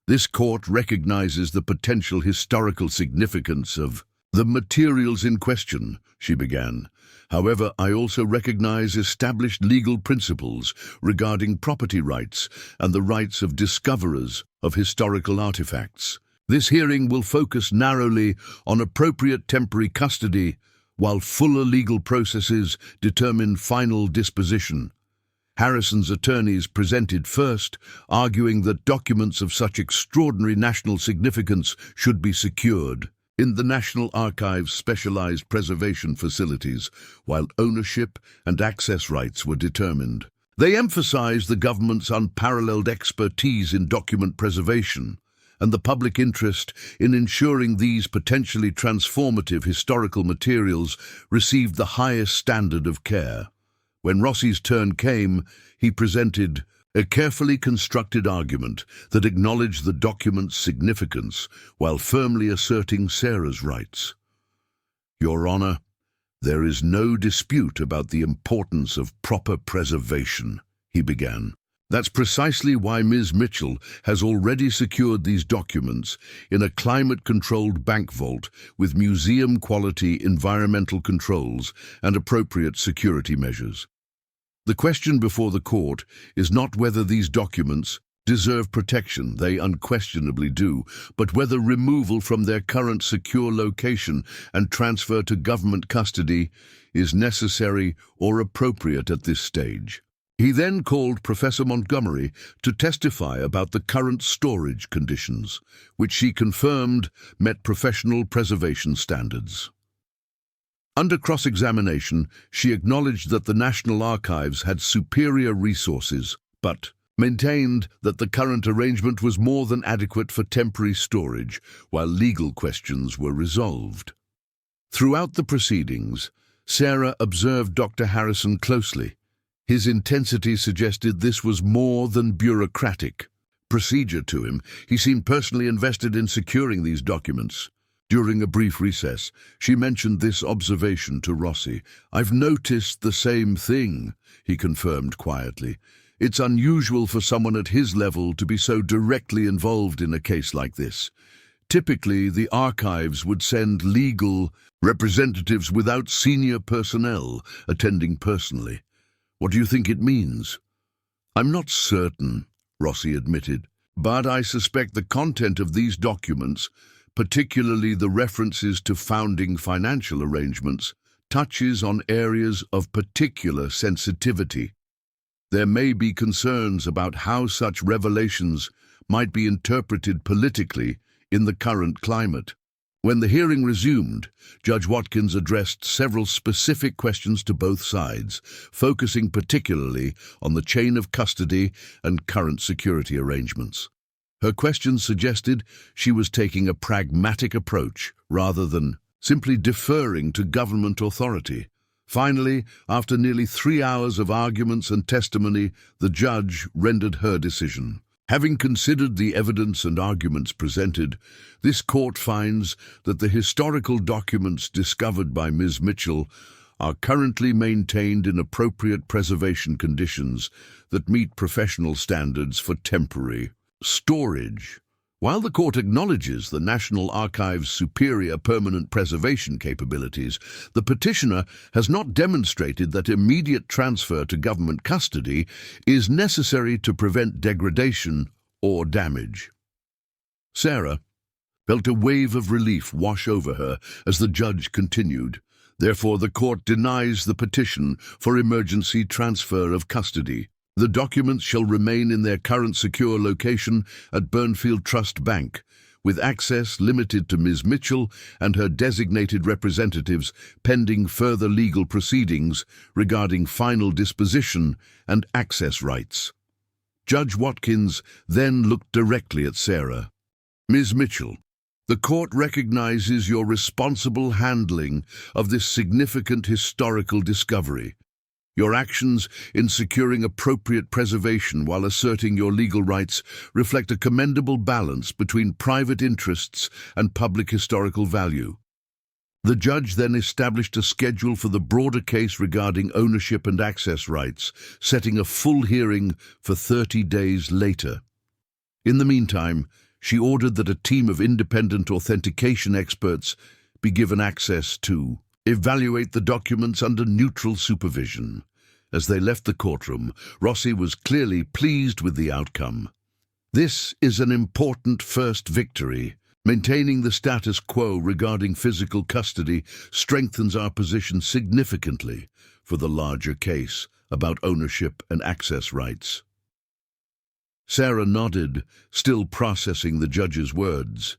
This court recognizes the potential historical significance of the materials in question, she began. However, I also recognize established legal principles regarding property rights and the rights of discoverers of historical artifacts. This hearing will focus narrowly on appropriate temporary custody, while fuller legal processes determine final disposition. Harrison's attorneys presented first, arguing that documents of such extraordinary national significance should be secured in the National Archives' specialized preservation facilities, while ownership and access rights were determined. They emphasized the government's unparalleled expertise in document preservation and the public interest in ensuring these potentially transformative historical materials received the highest standard of care. When Rossi's turn came, he presented a carefully constructed argument that acknowledged the document's significance while firmly asserting Sarah's rights. Your Honor, there is no dispute about the importance of proper preservation, he began. That's precisely why Ms. Mitchell has already secured these documents in a climate-controlled bank vault with museum-quality environmental controls and appropriate security measures. The question before the court is not whether these documents deserve protection, they unquestionably do, but whether removal from their current secure location and transfer to government custody is necessary or appropriate at this stage. He then called Professor Montgomery to testify about the current storage conditions, which she confirmed met professional preservation standards. Under cross-examination, she acknowledged that the National Archives had superior resources, but maintained that the current arrangement was more than adequate for temporary storage while legal questions were resolved. Throughout the proceedings, Sarah observed Dr. Harrison closely. His intensity suggested this was more than bureaucratic procedure to him. He seemed personally invested in securing these documents. During a brief recess, she mentioned this observation to Rossi. "I've noticed the same thing," he confirmed quietly. "It's unusual for someone at his level to be so directly involved in a case like this. Typically, the archives would send legal representatives without senior personnel attending personally. What do you think it means?" "I'm not certain," Rossi admitted, "but I suspect the content of these documents, particularly the references to founding financial arrangements, touches on areas of particular sensitivity. There may be concerns about how such revelations might be interpreted politically in the current climate." When the hearing resumed, Judge Watkins addressed several specific questions to both sides, focusing particularly on the chain of custody and current security arrangements. Her questions suggested she was taking a pragmatic approach rather than simply deferring to government authority. Finally, after nearly 3 hours of arguments and testimony, the judge rendered her decision. Having considered the evidence and arguments presented, this court finds that the historical documents discovered by Ms. Mitchell are currently maintained in appropriate preservation conditions that meet professional standards for temporary storage. While the court acknowledges the National Archives' superior permanent preservation capabilities, the petitioner has not demonstrated that immediate transfer to government custody is necessary to prevent degradation or damage. Sarah felt a wave of relief wash over her as the judge continued. Therefore, the court denies the petition for emergency transfer of custody. The documents shall remain in their current secure location at Burnfield Trust Bank, with access limited to Ms. Mitchell and her designated representatives pending further legal proceedings regarding final disposition and access rights. Judge Watkins then looked directly at Sarah. "Ms. Mitchell, the court recognizes your responsible handling of this significant historical discovery. Your actions in securing appropriate preservation while asserting your legal rights reflect a commendable balance between private interests and public historical value." The judge then established a schedule for the broader case regarding ownership and access rights, setting a full hearing for 30 days later. In the meantime, she ordered that a team of independent authentication experts be given access to evaluate the documents under neutral supervision. As they left the courtroom, Rossi was clearly pleased with the outcome. "This is an important first victory. Maintaining the status quo regarding physical custody strengthens our position significantly for the larger case about ownership and access rights." Sarah nodded, still processing the judge's words.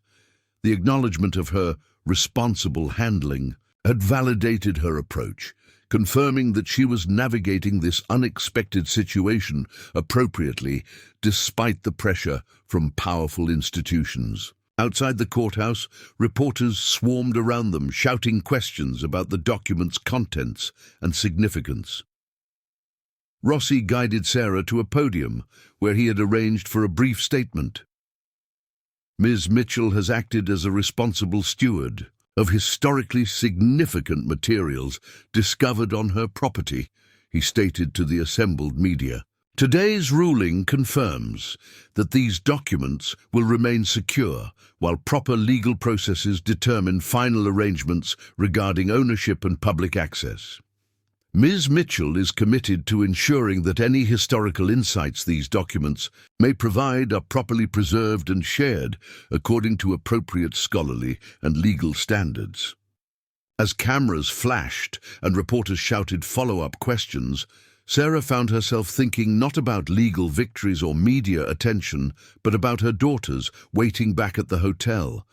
The acknowledgement of her responsible handling had validated her approach, confirming that she was navigating this unexpected situation appropriately despite the pressure from powerful institutions. Outside the courthouse, reporters swarmed around them, shouting questions about the document's contents and significance. Rossi guided Sarah to a podium, where he had arranged for a brief statement. "Ms. Mitchell has acted as a responsible steward of historically significant materials discovered on her property," he stated to the assembled media. "Today's ruling confirms that these documents will remain secure while proper legal processes determine final arrangements regarding ownership and public access. Ms. Mitchell is committed to ensuring that any historical insights these documents may provide are properly preserved and shared according to appropriate scholarly and legal standards." As cameras flashed and reporters shouted follow-up questions, Sarah found herself thinking not about legal victories or media attention, but about her daughters waiting back at the hotel.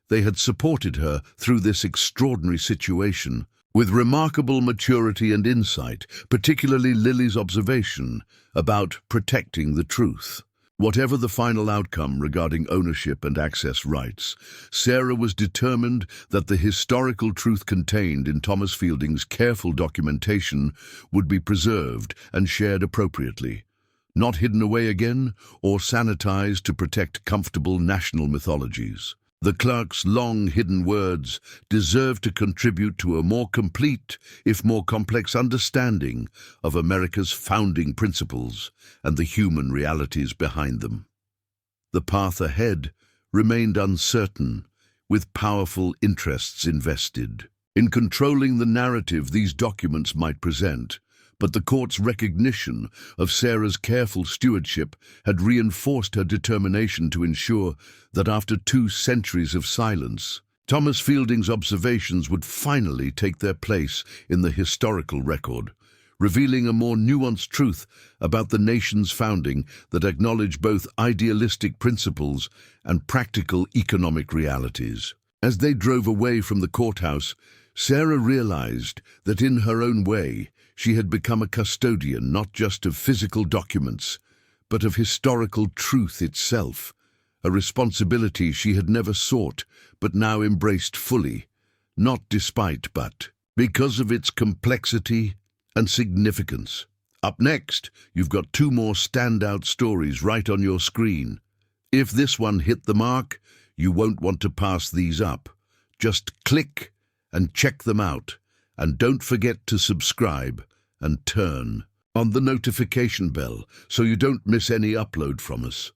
They had supported her through this extraordinary situation, with remarkable maturity and insight, particularly Lily's observation about protecting the truth. Whatever the final outcome regarding ownership and access rights, Sarah was determined that the historical truth contained in Thomas Fielding's careful documentation would be preserved and shared appropriately, not hidden away again or sanitized to protect comfortable national mythologies. The clerk's long hidden words deserve to contribute to a more complete, if more complex understanding of America's founding principles and the human realities behind them. The path ahead remained uncertain, with powerful interests invested in controlling the narrative these documents might present. But the court's recognition of Sarah's careful stewardship had reinforced her determination to ensure that after 2 centuries of silence, Thomas Fielding's observations would finally take their place in the historical record, revealing a more nuanced truth about the nation's founding that acknowledged both idealistic principles and practical economic realities. As they drove away from the courthouse, Sarah realized that in her own way, she had become a custodian not just of physical documents, but of historical truth itself, a responsibility she had never sought but now embraced fully, not despite but because of its complexity and significance. Up next, you've got 2 more standout stories right on your screen. If this one hit the mark, you won't want to pass these up. Just click and check them out. And don't forget to subscribe and turn on the notification bell so you don't miss any upload from us.